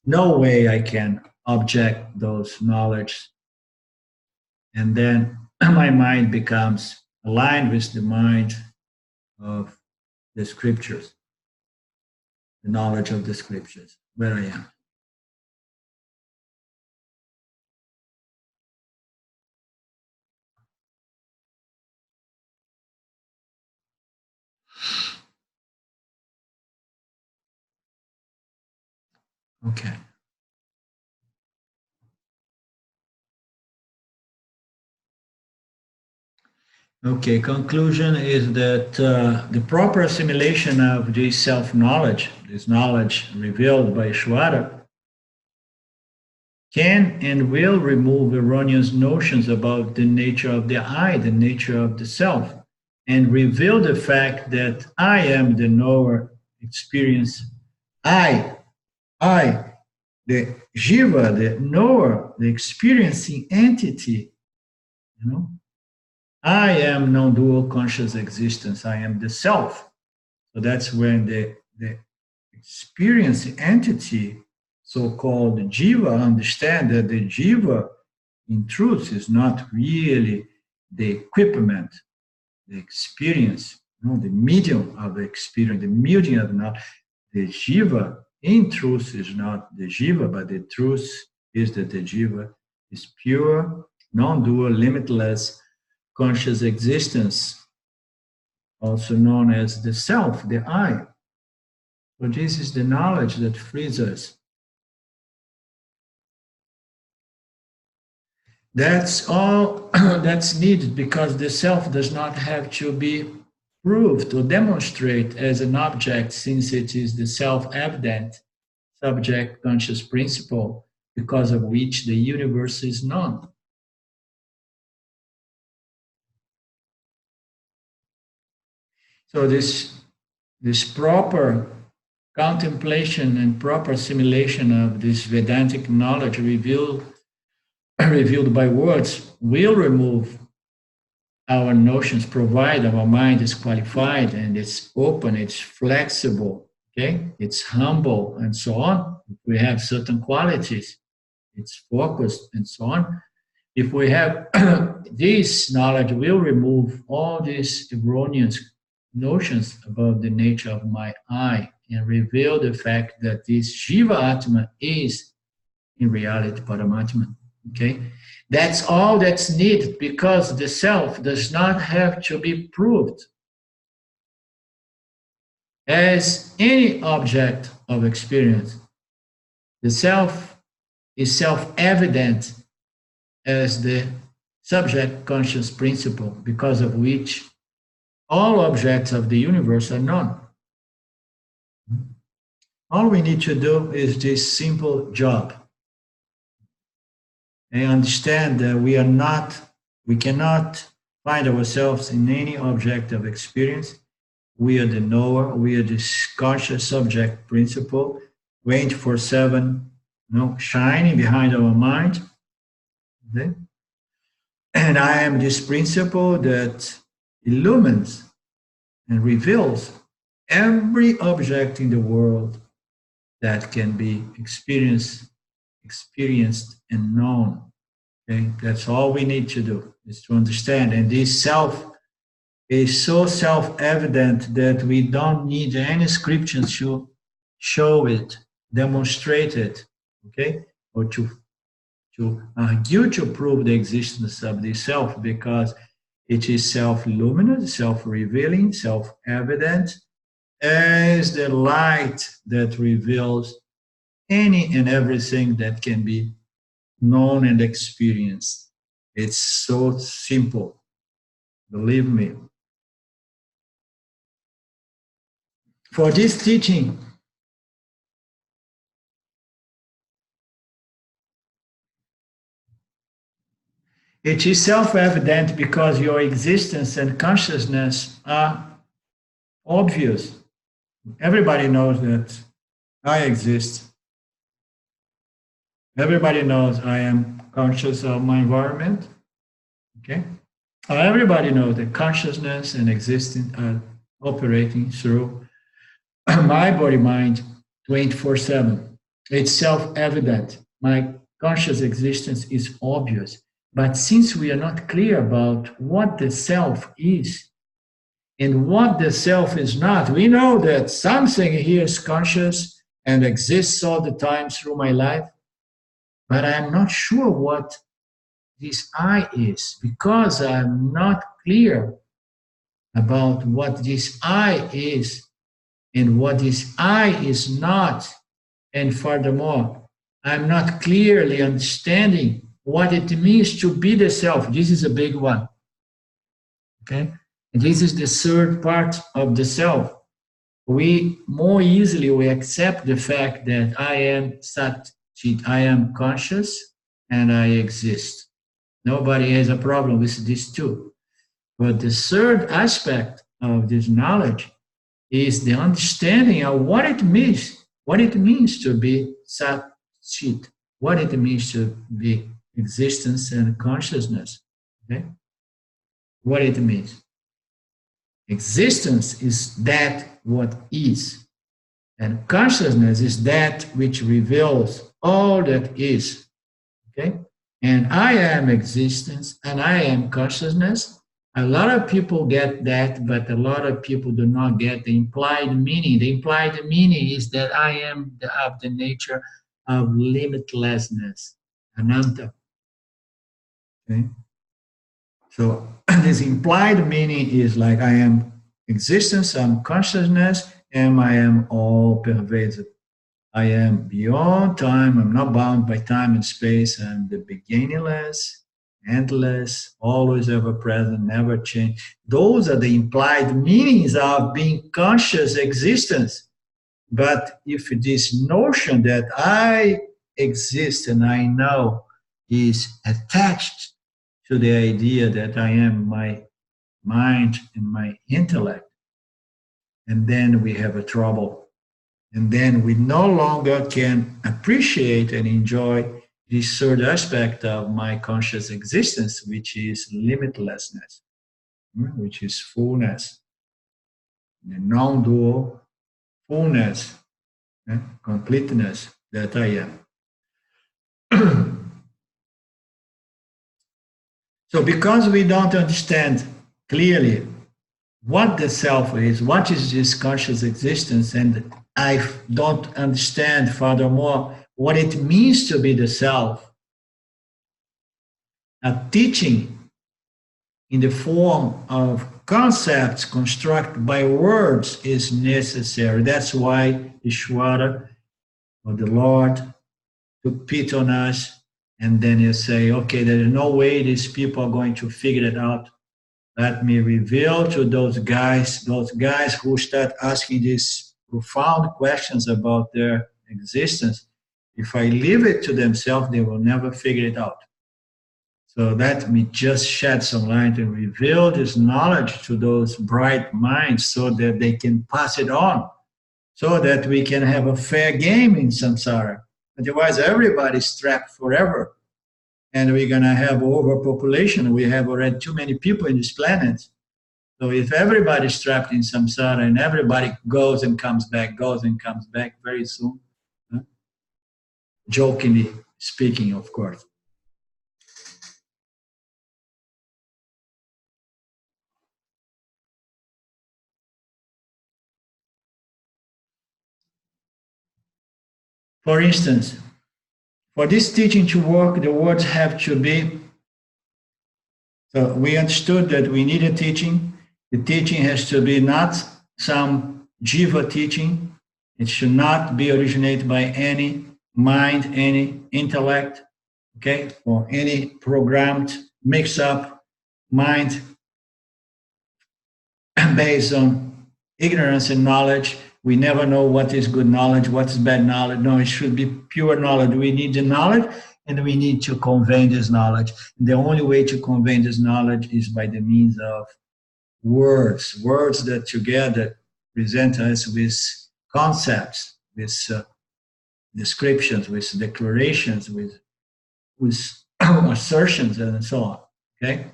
no way I can object those knowledge, and then my mind becomes aligned with the mind of the scriptures, the knowledge of the scriptures, where I am. Okay. Okay, conclusion is that the proper assimilation of this self-knowledge, this knowledge revealed by Ishvara, can and will remove erroneous notions about the nature of the I, the nature of the self, and reveal the fact that I am the knower experience. I, the jiva, the knower, the experiencing entity, I am non-dual conscious existence. I am the self. So that's when the experiencing entity, so-called jiva, understand that the jiva, in truth, is not really the equipment, the experience, the medium of the experience, the medium of knowledge. The jiva, in truth, is not the jiva, but the truth is that the jiva is pure, non-dual, limitless, conscious existence, also known as the self, the I. So this is the knowledge that frees us. That's all that's needed, because the self does not have to be proved or demonstrated as an object, since it is the self-evident subject conscious principle because of which the universe is known. So this proper contemplation and proper assimilation of this Vedantic knowledge revealed by words will remove our notions, provide our mind is qualified and it's open, it's flexible, okay? It's humble and so on. If we have certain qualities, it's focused and so on. If we have this knowledge, will remove all these erroneous notions about the nature of my I and reveal the fact that this Jiva Atma is in reality Paramatma. Okay? That's all that's needed, because the self does not have to be proved as any object of experience. The self is self-evident as the subject conscious principle, because of which all objects of the universe are known. All we need to do is this simple job. And understand that we cannot find ourselves in any object of experience. We are the knower, we are this conscious subject principle, 24/7, shining behind our mind. Okay? And I am this principle that illumines and reveals every object in the world that can be experienced and known. Okay? That's all we need to do, is to understand. And this self is so self-evident that we don't need any scriptures to show it, demonstrate it, okay? Or to argue to prove the existence of the self, because it is self-luminous, self-revealing, self-evident, as the light that reveals any and everything that can be known and experienced. It's so simple, believe me. For this teaching, it is self-evident because your existence and consciousness are obvious. Everybody knows that I exist. Everybody knows I am conscious of my environment. Okay? Everybody knows that consciousness and existence are operating through my body-mind 24/7. It's self-evident. My conscious existence is obvious. But since we are not clear about what the self is and what the self is not, we know that something here is conscious and exists all the time through my life, but I'm not sure what this I is, because I'm not clear about what this I is and what this I is not. And furthermore, I'm not clearly understanding what it means to be the self. This is a big one. Okay? And this is the third part of the self. We more easily we accept the fact that I am Sat Chit, I am conscious and I exist. Nobody has a problem with these two. But the third aspect of this knowledge is the understanding of what it means to be Sat Chit, what it means to be existence and consciousness. Okay? What it means. Existence is that what is, and consciousness is that which reveals all that is. Okay? And I am existence and I am consciousness. A lot of people get that, but a lot of people do not get the implied meaning. The implied meaning is that I am of the nature of limitlessness, ananta. Okay? So this implied meaning is like I am existence, I'm consciousness, and I am all pervasive. I am beyond time, I'm not bound by time and space, I'm the beginningless, endless, always ever present, never change. Those are the implied meanings of being conscious existence. But if this notion that I exist and I know is attached to the idea that I am my mind and my intellect, and then we have a trouble. And then we no longer can appreciate and enjoy this third aspect of my conscious existence, which is limitlessness, which is fullness, the non-dual fullness, completeness that I am. So because we don't understand clearly what the self is, what is this conscious existence, and I don't understand furthermore what it means to be the self, a teaching in the form of concepts constructed by words is necessary. That's why Ishvara, or the Lord, you pit on us, and then you say, okay, there is no way these people are going to figure it out. Let me reveal to those guys who start asking these profound questions about their existence. If I leave it to themselves, they will never figure it out. So let me just shed some light and reveal this knowledge to those bright minds so that they can pass it on, so that we can have a fair game in samsara. Otherwise, everybody's trapped forever. And we're going to have overpopulation. We have already too many people in this planet. So if everybody's trapped in samsara and everybody goes and comes back very soon, huh? Jokingly speaking, of course. For instance, for this teaching to work, the words have to be, so we understood that we need a teaching. The teaching has to be not some jiva teaching. It should not be originated by any mind, any intellect, okay, or any programmed mix-up mind based on ignorance and knowledge. We never know what is good knowledge, what is bad knowledge. No, it should be pure knowledge. We need the knowledge, and we need to convey this knowledge. The only way to convey this knowledge is by the means of words that together present us with concepts, with descriptions, with declarations, with assertions, and so on. Okay?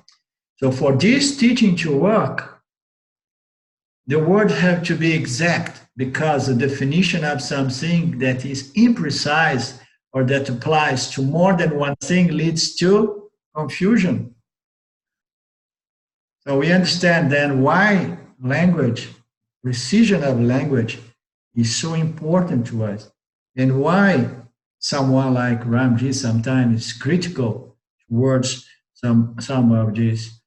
So for this teaching to work, the words have to be exact, because the definition of something that is imprecise or that applies to more than one thing leads to confusion. So we understand then why language, precision of language, is so important to us, and why someone like Ramji sometimes is critical towards some of these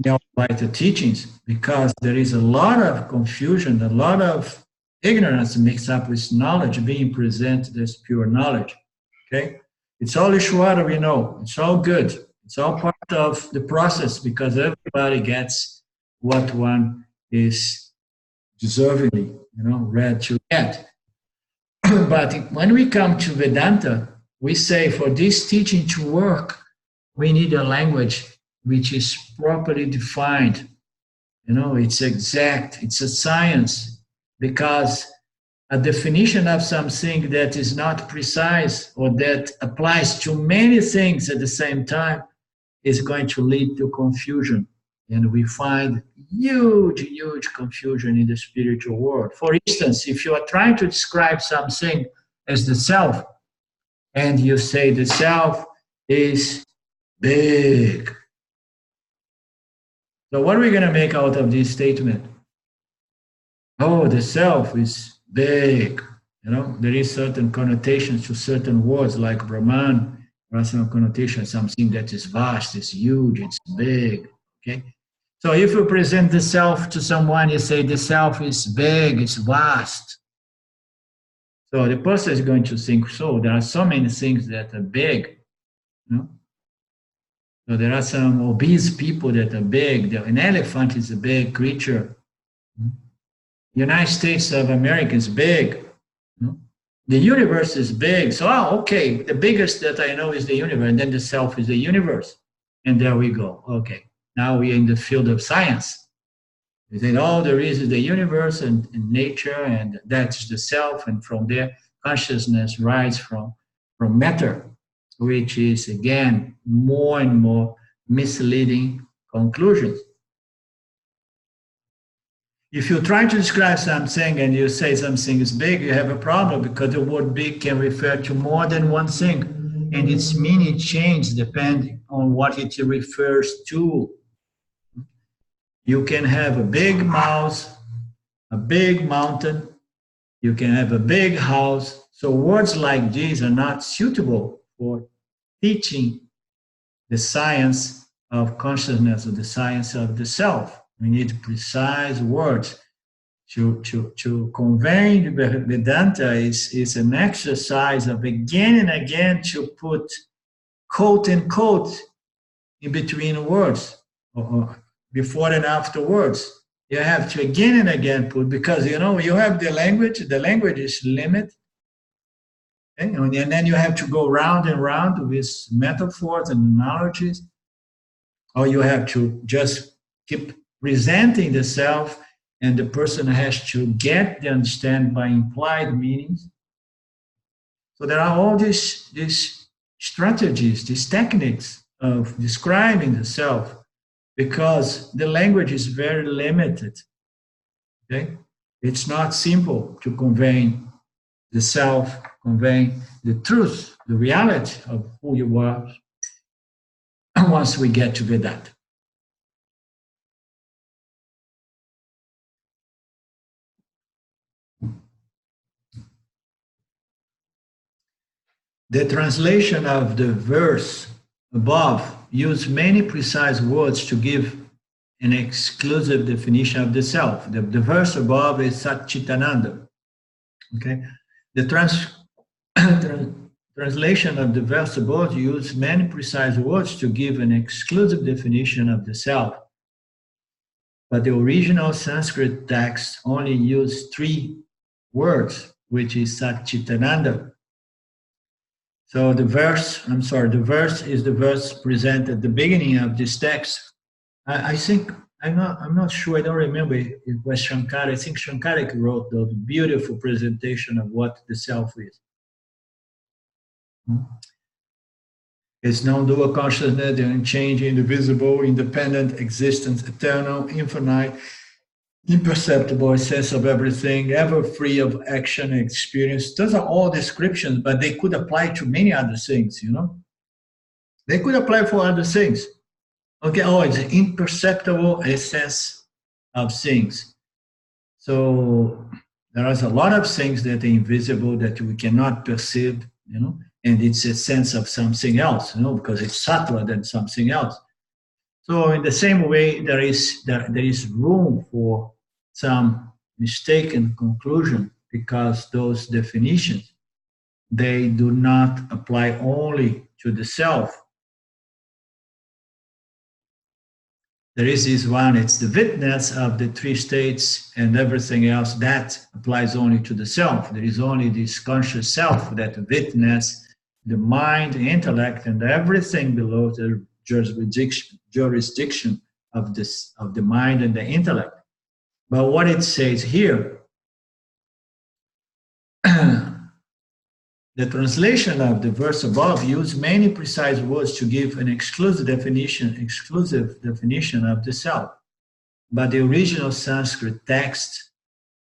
neo-Advaita teachings, because there is a lot of confusion, a lot of ignorance mixed up with knowledge being presented as pure knowledge. Okay? It's all Ishwara, we know. It's all good. It's all part of the process, because everybody gets what one is deservingly, ready to get. But when we come to Vedanta, we say for this teaching to work, we need a language which is properly defined. It's exact, it's a science, because a definition of something that is not precise or that applies to many things at the same time is going to lead to confusion. And we find huge confusion in the spiritual world. For instance, if you are trying to describe something as the self, and you say the self is big. So what are we going to make out of this statement? Oh, the self is big. There is certain connotations to certain words, like Brahman, rational connotation, something that is vast, is huge, it's big. Okay? So if you present the self to someone, you say the self is big, it's vast. So the person is going to think, so there are so many things that are big. So there are some obese people that are big. An elephant is a big creature. The United States of America is big. The universe is big. So, okay, the biggest that I know is the universe, and then the self is the universe. And there we go. Okay, now we are in the field of science. We say all there is the universe and nature, and that's the self, and from there, consciousness rises from matter, which is, again, more and more misleading conclusions. If you try to describe something and you say something is big, you have a problem, because the word big can refer to more than one thing, and its meaning changes depending on what it refers to. You can have a big mouse, a big mountain, you can have a big house. So words like these are not suitable for teaching the science of consciousness, or the science of the self. We need precise words. to convey the Vedanta is an exercise of again and again to put quote and quote in between words, or before and after words. You have to again and again put, because you have the language is limited, okay? And then you have to go round and round with metaphors and analogies, or you have to just keep presenting the self, and the person has to get the understand by implied meanings. So there are all these strategies, these techniques of describing the self, because the language is very limited. Okay, it's not simple to convey the self, convey the truth, the reality of who you are. Once we get to Vedanta. The translation of the verse above uses many precise words to give an exclusive definition of the self. The verse above is Satchitananda. Okay, the translation of the verse above uses many precise words to give an exclusive definition of the self. But the original Sanskrit text only used 3 words, which is Satchitananda. So the verse is the verse presented at the beginning of this text. I think, I'm not sure, I don't remember if it was Shankara. I think Shankara wrote the beautiful presentation of what the self is. It's non-dual consciousness, the unchanging, indivisible, independent, existent, eternal, infinite, imperceptible, a sense of everything, ever free of action and experience. Those are all descriptions, but they could apply to many other things, They could apply for other things. Okay, it's imperceptible essence of things. So there is a lot of things that are invisible that we cannot perceive, and it's a sense of something else, because it's subtler than something else. So in the same way, there is room for some mistaken conclusion, because those definitions, they do not apply only to the self. There is this one, it's the witness of the 3 states, and everything else that applies only to the self. There is only this conscious self that witness the mind, the intellect, and everything below the jurisdiction of the mind and the intellect. But what it says here, the translation of the verse above used many precise words to give an exclusive definition of the self. But the original Sanskrit text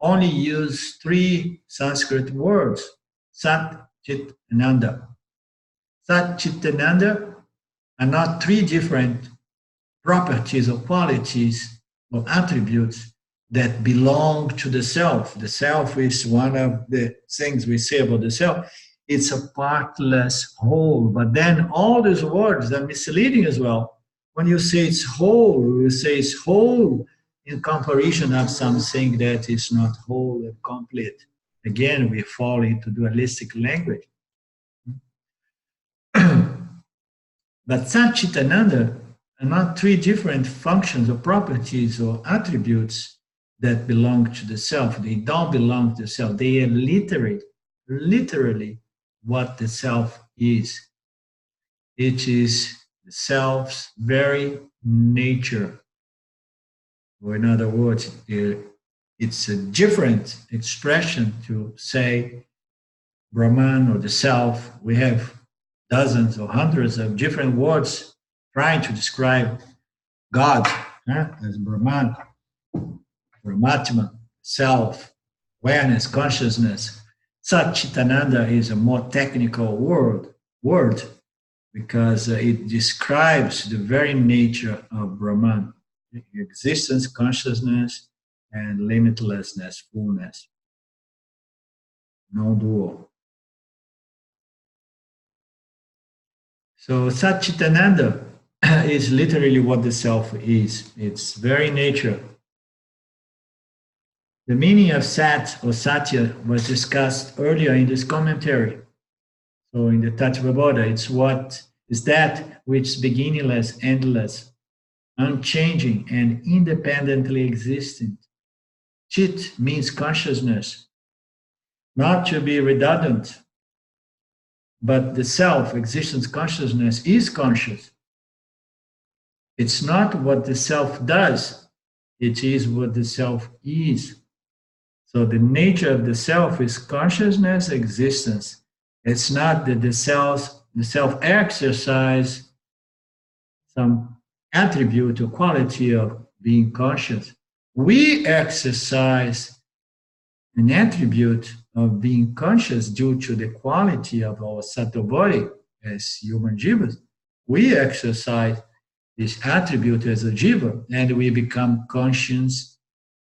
only used 3 Sanskrit words, Sat, Chit, Ananda. Sat, Chit, Ananda are not 3 different properties or qualities or attributes that belong to the self. The self is one of the things we say about the self. It's a partless whole. But then all these words are misleading as well. When you say it's whole, you say it's whole in comparison of something that is not whole and complete. Again, we fall into dualistic language. But Satchitananda are not 3 different functions or properties or attributes that belong to the self. They don't belong to the self. They are literally what the self is. It is the self's very nature. Or in other words, it's a different expression to say Brahman or the self. We have dozens or hundreds of different words trying to describe God as Brahman, Brahmatma, self, awareness, consciousness. Satchitananda is a more technical word because it describes the very nature of Brahman, existence, consciousness, and limitlessness, fullness, non-dual. So Satchitananda is literally what the self is. Its very nature The meaning of Sat or Satya was discussed earlier in this commentary. So in the Tattvabodha, it's what is that which is beginningless, endless, unchanging, and independently existent. Chit means consciousness, not to be redundant, but the self, existence consciousness, is conscious. It's not what the self does, it is what the self is. So the nature of the self is consciousness, existence. It's not that the self exercise some attribute or quality of being conscious. We exercise an attribute of being conscious due to the quality of our subtle body as human jivas. We exercise this attribute as a jiva, and we become conscious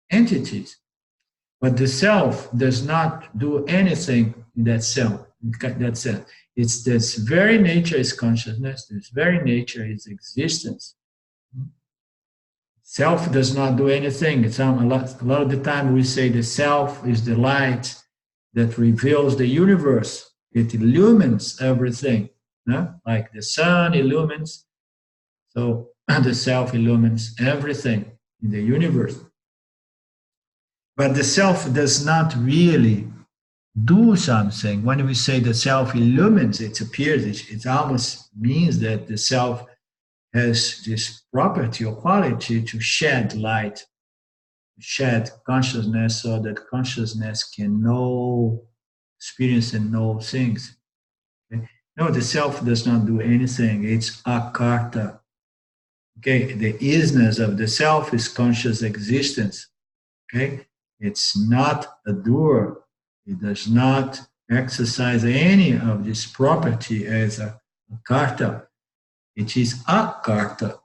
entities. But the self does not do anything in that self. It's this very nature is consciousness, this very nature is existence. Self does not do anything. A lot of the time we say the self is the light that reveals the universe. It illumines everything, like the sun illumines. So the self illumines everything in the universe. But the self does not really do something. When we say the self illumines, it appears, it almost means that the self has this property or quality to shed light, shed consciousness, so that consciousness can know, experience and know things. Okay? No, the self does not do anything. It's akarta. Okay, the isness of the self is conscious existence. Okay, it's not a doer. It does not exercise any of this property as a karta. It is a karta.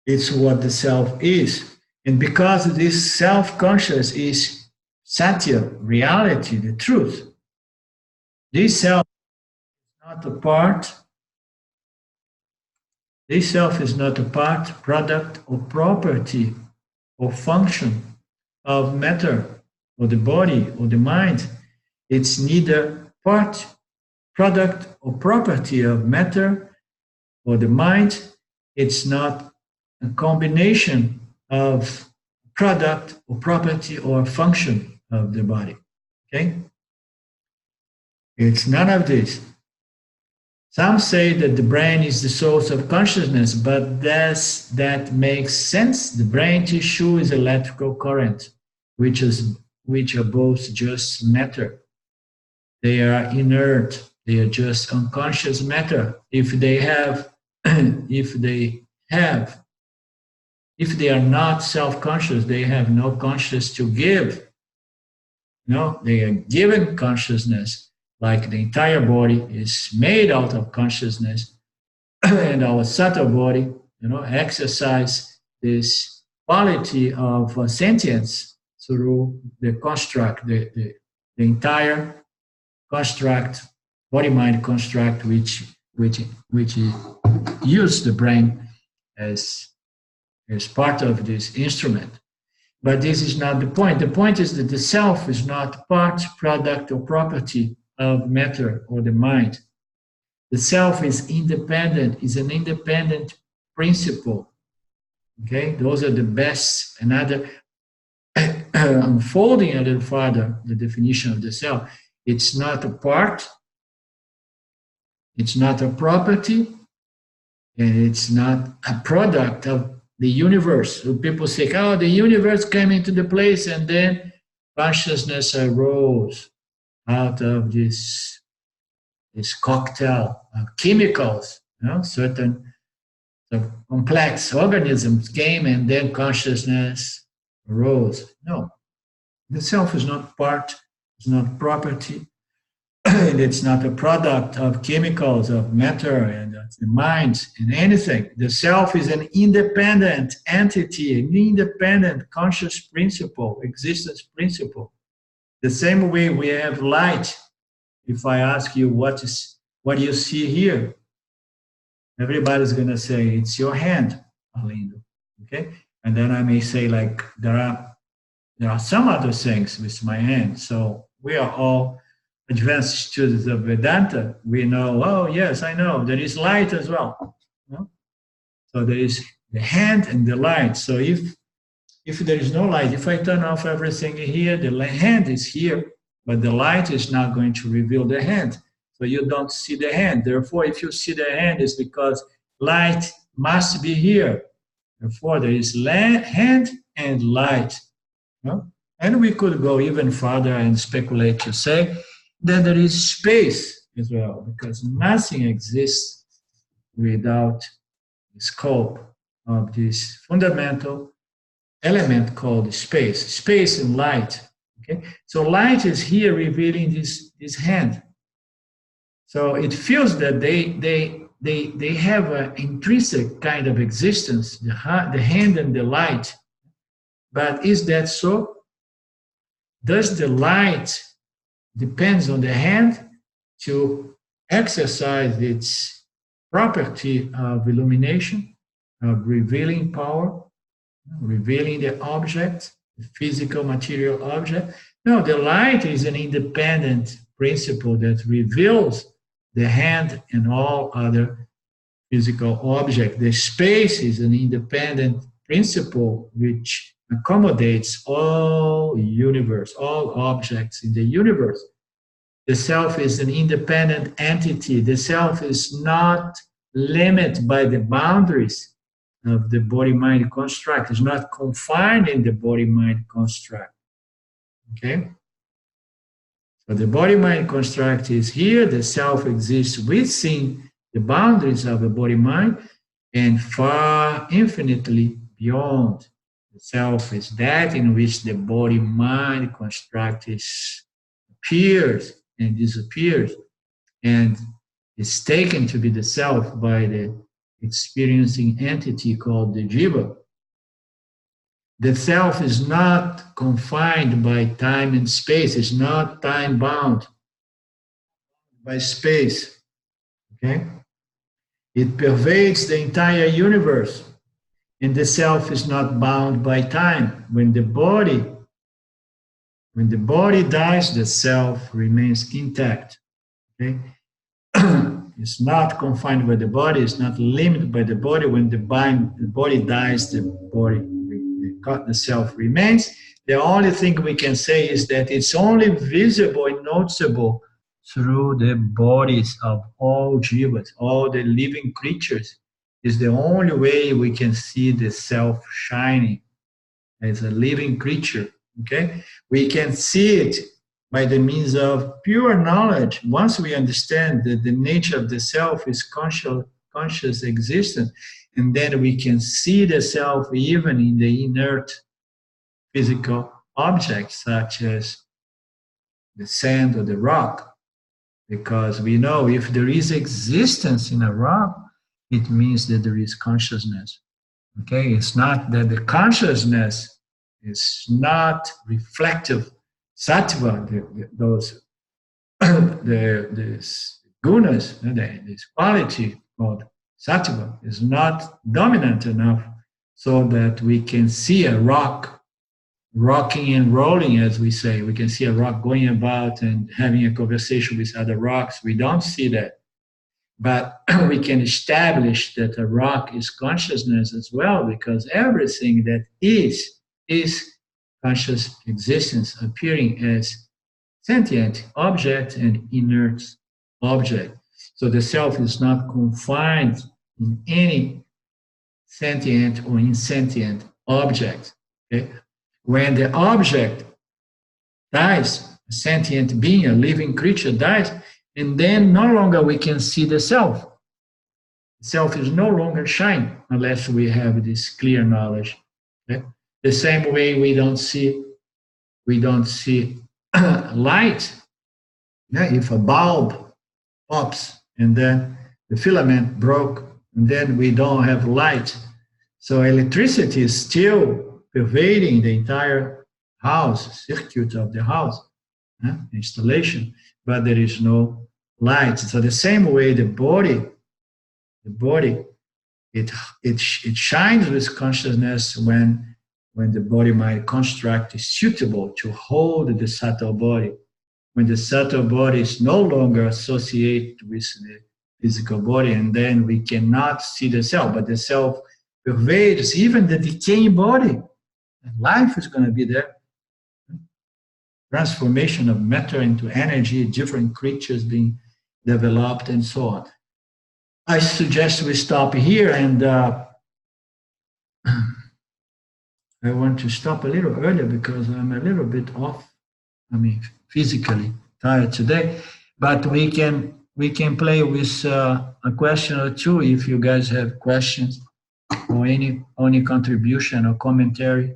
It's what the self is. And because this self-conscious is satya, reality, the truth, this self is not a part, this self is not a part, product, or property, or function of matter, or the body, or the mind. It's neither part, product, or property of matter, or the mind. It's not a combination of product, or property, or function of the body. Okay? It's none of this. Some say that the brain is the source of consciousness, but that makes sense. The brain tissue is electrical current, which are both just matter. They are inert. They are just unconscious matter. If they are not self-conscious, they have no conscious to give. No, they are given consciousness. Like the entire body is made out of consciousness, and our subtle body, exercise this quality of sentience through the construct, the entire construct, body-mind construct, which use the brain as part of this instrument. But this is not the point. The point is that the self is not part, product, or property of matter or the mind. The self is independent, is an independent principle. Okay, those are the best. Another unfolding a little further the definition of the self. It's not a part, it's not a property, and it's not a product of the universe. So people say, oh, the universe came into the place and then consciousness arose out of this cocktail of chemicals, certain complex organisms came and then consciousness arose. No, the self is not part, it's not property, and it's not a product of chemicals, of matter, and of the mind, and anything. The self is an independent entity, an independent conscious principle, existence principle. The same way we have light. If I ask you what do you see here, everybody's going to say it's your hand, Arlindo. Okay, and then I may say like there are there are some other things with my hand. So we are all advanced students of Vedanta. We know, oh yes, I know, there is light as well. You know? So there is the hand and the light. So if there is no light, if I turn off everything here, the hand is here, but the light is not going to reveal the hand. So you don't see the hand. Therefore, if you see the hand, it's because light must be here. Therefore, there is hand and light. You know? And we could go even further and speculate to say that there is space as well, because nothing exists without the scope of this fundamental element called space and light. Okay, so light is here revealing this hand. So it feels that they have an intrinsic kind of existence, the hand and the light. But is that so? Does the light depends on the hand to exercise its property of illumination, of revealing power, revealing the object, the physical material object? No, the light is an independent principle that reveals the hand and all other physical objects. The space is an independent principle which accommodates all universe, all objects in the universe. The self is an independent entity. The self is not limited by the boundaries of the body-mind construct. It's not confined in the body-mind construct. Okay? So the body-mind construct is here. The self exists within the boundaries of the body-mind and far infinitely beyond. The self is that in which the body-mind construct appears and disappears and is taken to be the self by the experiencing entity called the jiva. The self is not confined by time and space. It's not time bound by space. Okay? It pervades the entire universe. And the self is not bound by time. When the body dies, the self remains intact. Okay? It's not confined by the body. It's not limited by the body. When the body dies, the self remains. The only thing we can say is that it's only visible and noticeable through the bodies of all jivas, all the living creatures. Is the only way we can see the self shining as a living creature. Okay, we can see it by the means of pure knowledge. Once we understand that the nature of the self is conscious existence, and then we can see the self even in the inert physical objects such as the sand or the rock, because we know if there is existence in a rock, it means that there is consciousness. Okay, it's not that the consciousness is not reflective. Sattva, those gunas, this quality called sattva, is not dominant enough so that we can see a rock rocking and rolling, as we say. We can see a rock going about and having a conversation with other rocks. We don't see that. But we can establish that a rock is consciousness as well, because everything that is conscious existence, appearing as sentient object and inert object. So the self is not confined in any sentient or insentient object. Okay? When the object dies, a sentient being, a living creature dies, and then no longer we can see the self. The self is no longer shine unless we have this clear knowledge. Okay? The same way we don't see light. Yeah? If a bulb pops and then the filament broke, and then we don't have light. So electricity is still pervading the entire house, circuit of the house, installation, but there is no light. So the same way the body, it shines with consciousness when when the body-mind construct is suitable to hold the subtle body, when the subtle body is no longer associated with the physical body, and then we cannot see the self, but the self pervades even the decaying body. Life is going to be there. Transformation of matter into energy, different creatures being developed, and so on. I suggest we stop here, and I want to stop a little earlier because I'm a little bit off. I mean, physically tired today, but we can play with a question or two if you guys have questions or any contribution or commentary.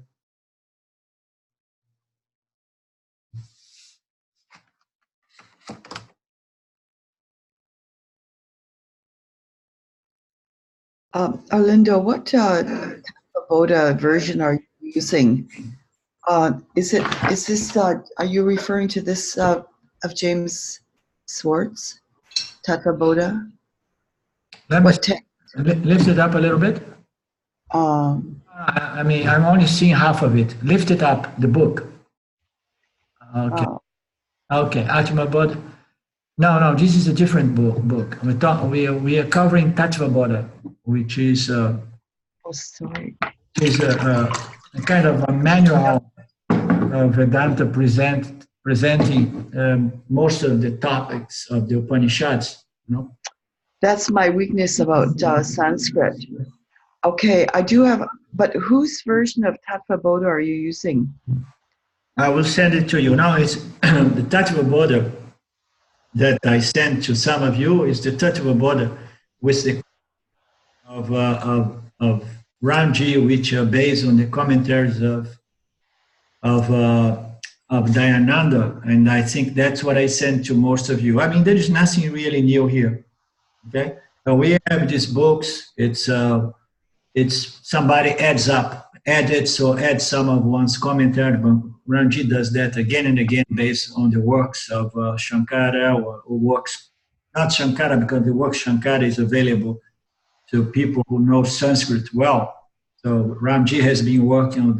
Arlindo, what Tattvabodha version are you using? Are you referring to this of James Swartz, Tattvabodha? Lift it up a little bit. I mean, I'm only seeing half of it. Lift it up, the book. Okay. Okay, Tattvabodha. No, this is a different book. We are covering Tattvabodha, which is a kind of a manual of Vedanta presenting most of the topics of the Upanishads. That's my weakness about Sanskrit. Okay, I do have, but whose version of Tattvabodha are you using? I will send it to you. Now it's the Tattvabodha that I sent to some of you is the Tattvabodha with the of Ramji, which are based on the commentaries of Dayananda, and I think that's what I sent to most of you. I mean, there is nothing really new here. Okay, so we have these books. It's somebody adds some of one's commentary. But Ramji does that again and again based on the works of Shankara or works, not Shankara, because the work Shankara is available to people who know Sanskrit well. So Ramji has been working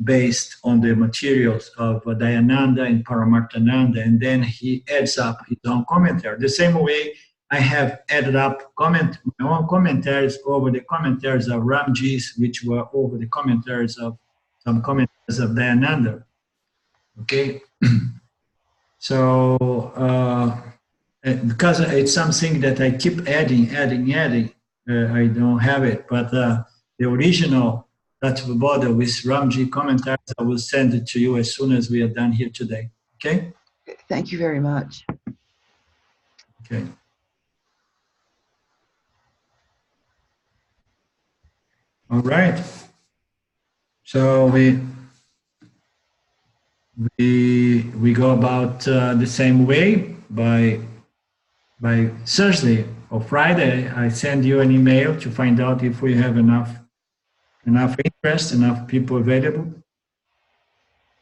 based on the materials of Dayananda and Paramarthananda, and then he adds up his own commentary. The same way I have added up my own commentaries over the commentaries of Ramji's, which were over the commentaries of some commentaries of Dayananda. Okay, so because it's something that I keep adding, I don't have it. But the original Tattvabodha with Ramji commentaries, I will send it to you as soon as we are done here today. Okay? Thank you very much. Okay. All right. So we go about the same way by Thursday or Friday. I send you an email to find out if we have enough interest, enough people available,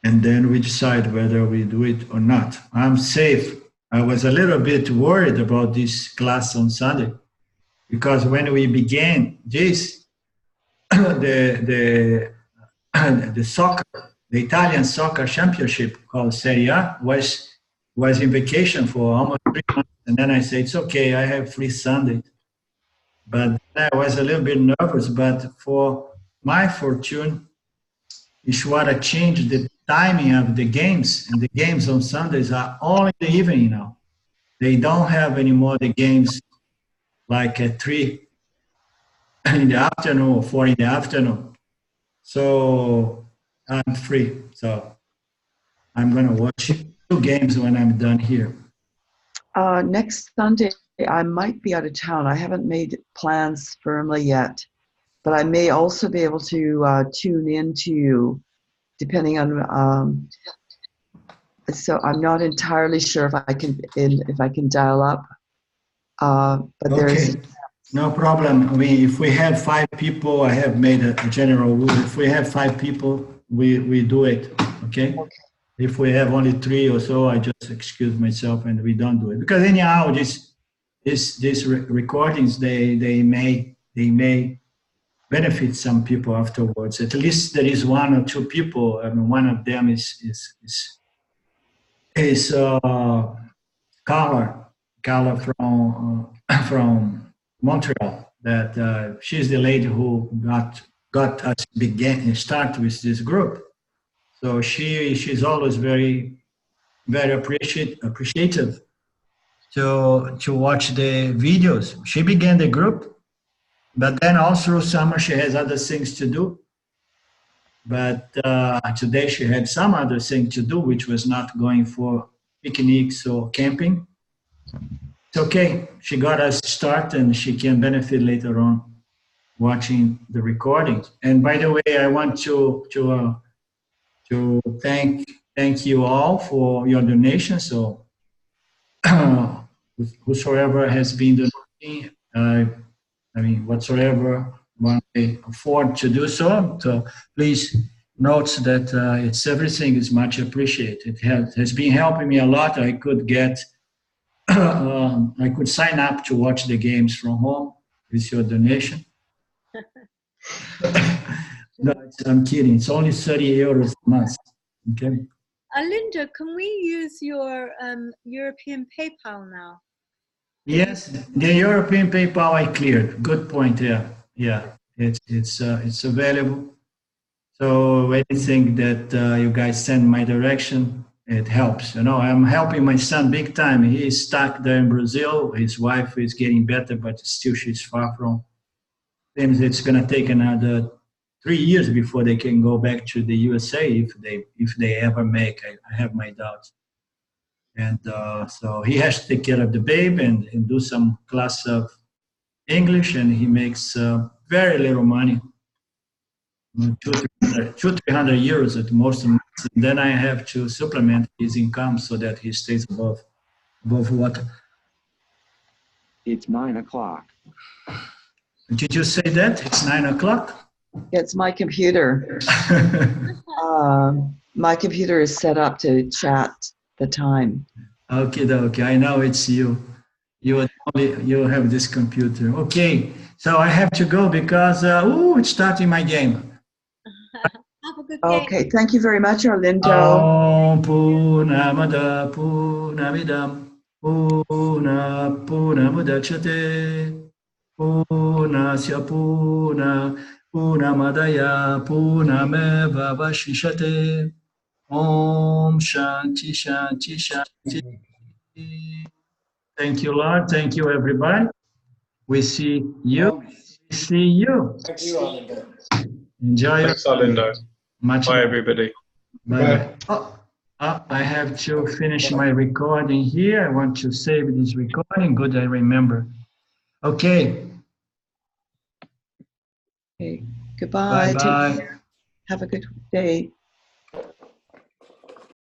and then we decide whether we do it or not. I'm safe. I was a little bit worried about this class on Sunday because when we began this, the soccer, the Italian soccer championship called Serie A was in vacation for almost 3 months, and then I said, it's okay, I have free Sunday. But I was a little bit nervous, but for my fortune, Ishwara changed the timing of the games, and the games on Sundays are all in the evening now. They don't have anymore the games like at 3 in the afternoon or 4 in the afternoon. So I'm free. So I'm going to watch 2 games when I'm done here. Next Sunday, I might be out of town. I haven't made plans firmly yet, but I may also be able to tune in to you, depending on. So I'm not entirely sure if I can dial up. But okay. No problem. I mean, if we have 5 people, I have made a general rule. If we have 5 people, we do it. Okay? If we have only 3 or so, I just excuse myself and we don't do it. Because anyhow, these recordings, they may benefit some people afterwards. At least there is one or two people. I mean, one of them is Carla from from Montreal. That she's the lady who got us start with this group. So she's always very appreciative to watch the videos. She began the group, but then all through summer she has other things to do. But today she had some other thing to do, which was not going for picnics or camping. It's okay. She got us started, and she can benefit later on watching the recordings. And by the way, I want to thank you all for your donations. So whosoever has been donating, I mean, whatsoever one may afford to do so. So please note that it's everything is much appreciated. It has been helping me a lot. I could get, I could sign up to watch the games from home with your donation. No, I'm kidding. It's only 30 euros a month. Okay. Linda, can we use your European PayPal now? Yes, the European PayPal I cleared. Good point. Yeah. It's available. So anything that you guys send my direction, it helps. You know, I'm helping my son big time. He is stuck there in Brazil. His wife is getting better, but still she's far from. Seems it's gonna take another 3 years before they can go back to the USA if they ever make. I have my doubts. And so he has to take care of the babe and do some class of English, and he makes very little money, 200-300 euros at most. And then I have to supplement his income so that he stays above water. It's 9 o'clock. Did you say that? It's 9 o'clock? It's my computer. My computer is set up to chat the time. Okay. I know it's you. You have this computer. Okay, so I have to go because it's starting my game. Have a good day. Okay, thank you very much, Arlindo. Om Purnamada Purnamidam Purnamudachyate Purnasya Purnamadaya Purnameva Vashishate. Om Shanti Shanti Shanti. Thank you, Lord. Thank you, everybody. We see you. We see you. Thank you, Arlindo. Enjoy. Thanks, Arlindo. Much. Bye, everybody. Bye. I have to finish my recording here. I want to save this recording. Good, I remember. Okay. Okay. Goodbye. Bye-bye. Take care. Have a good day.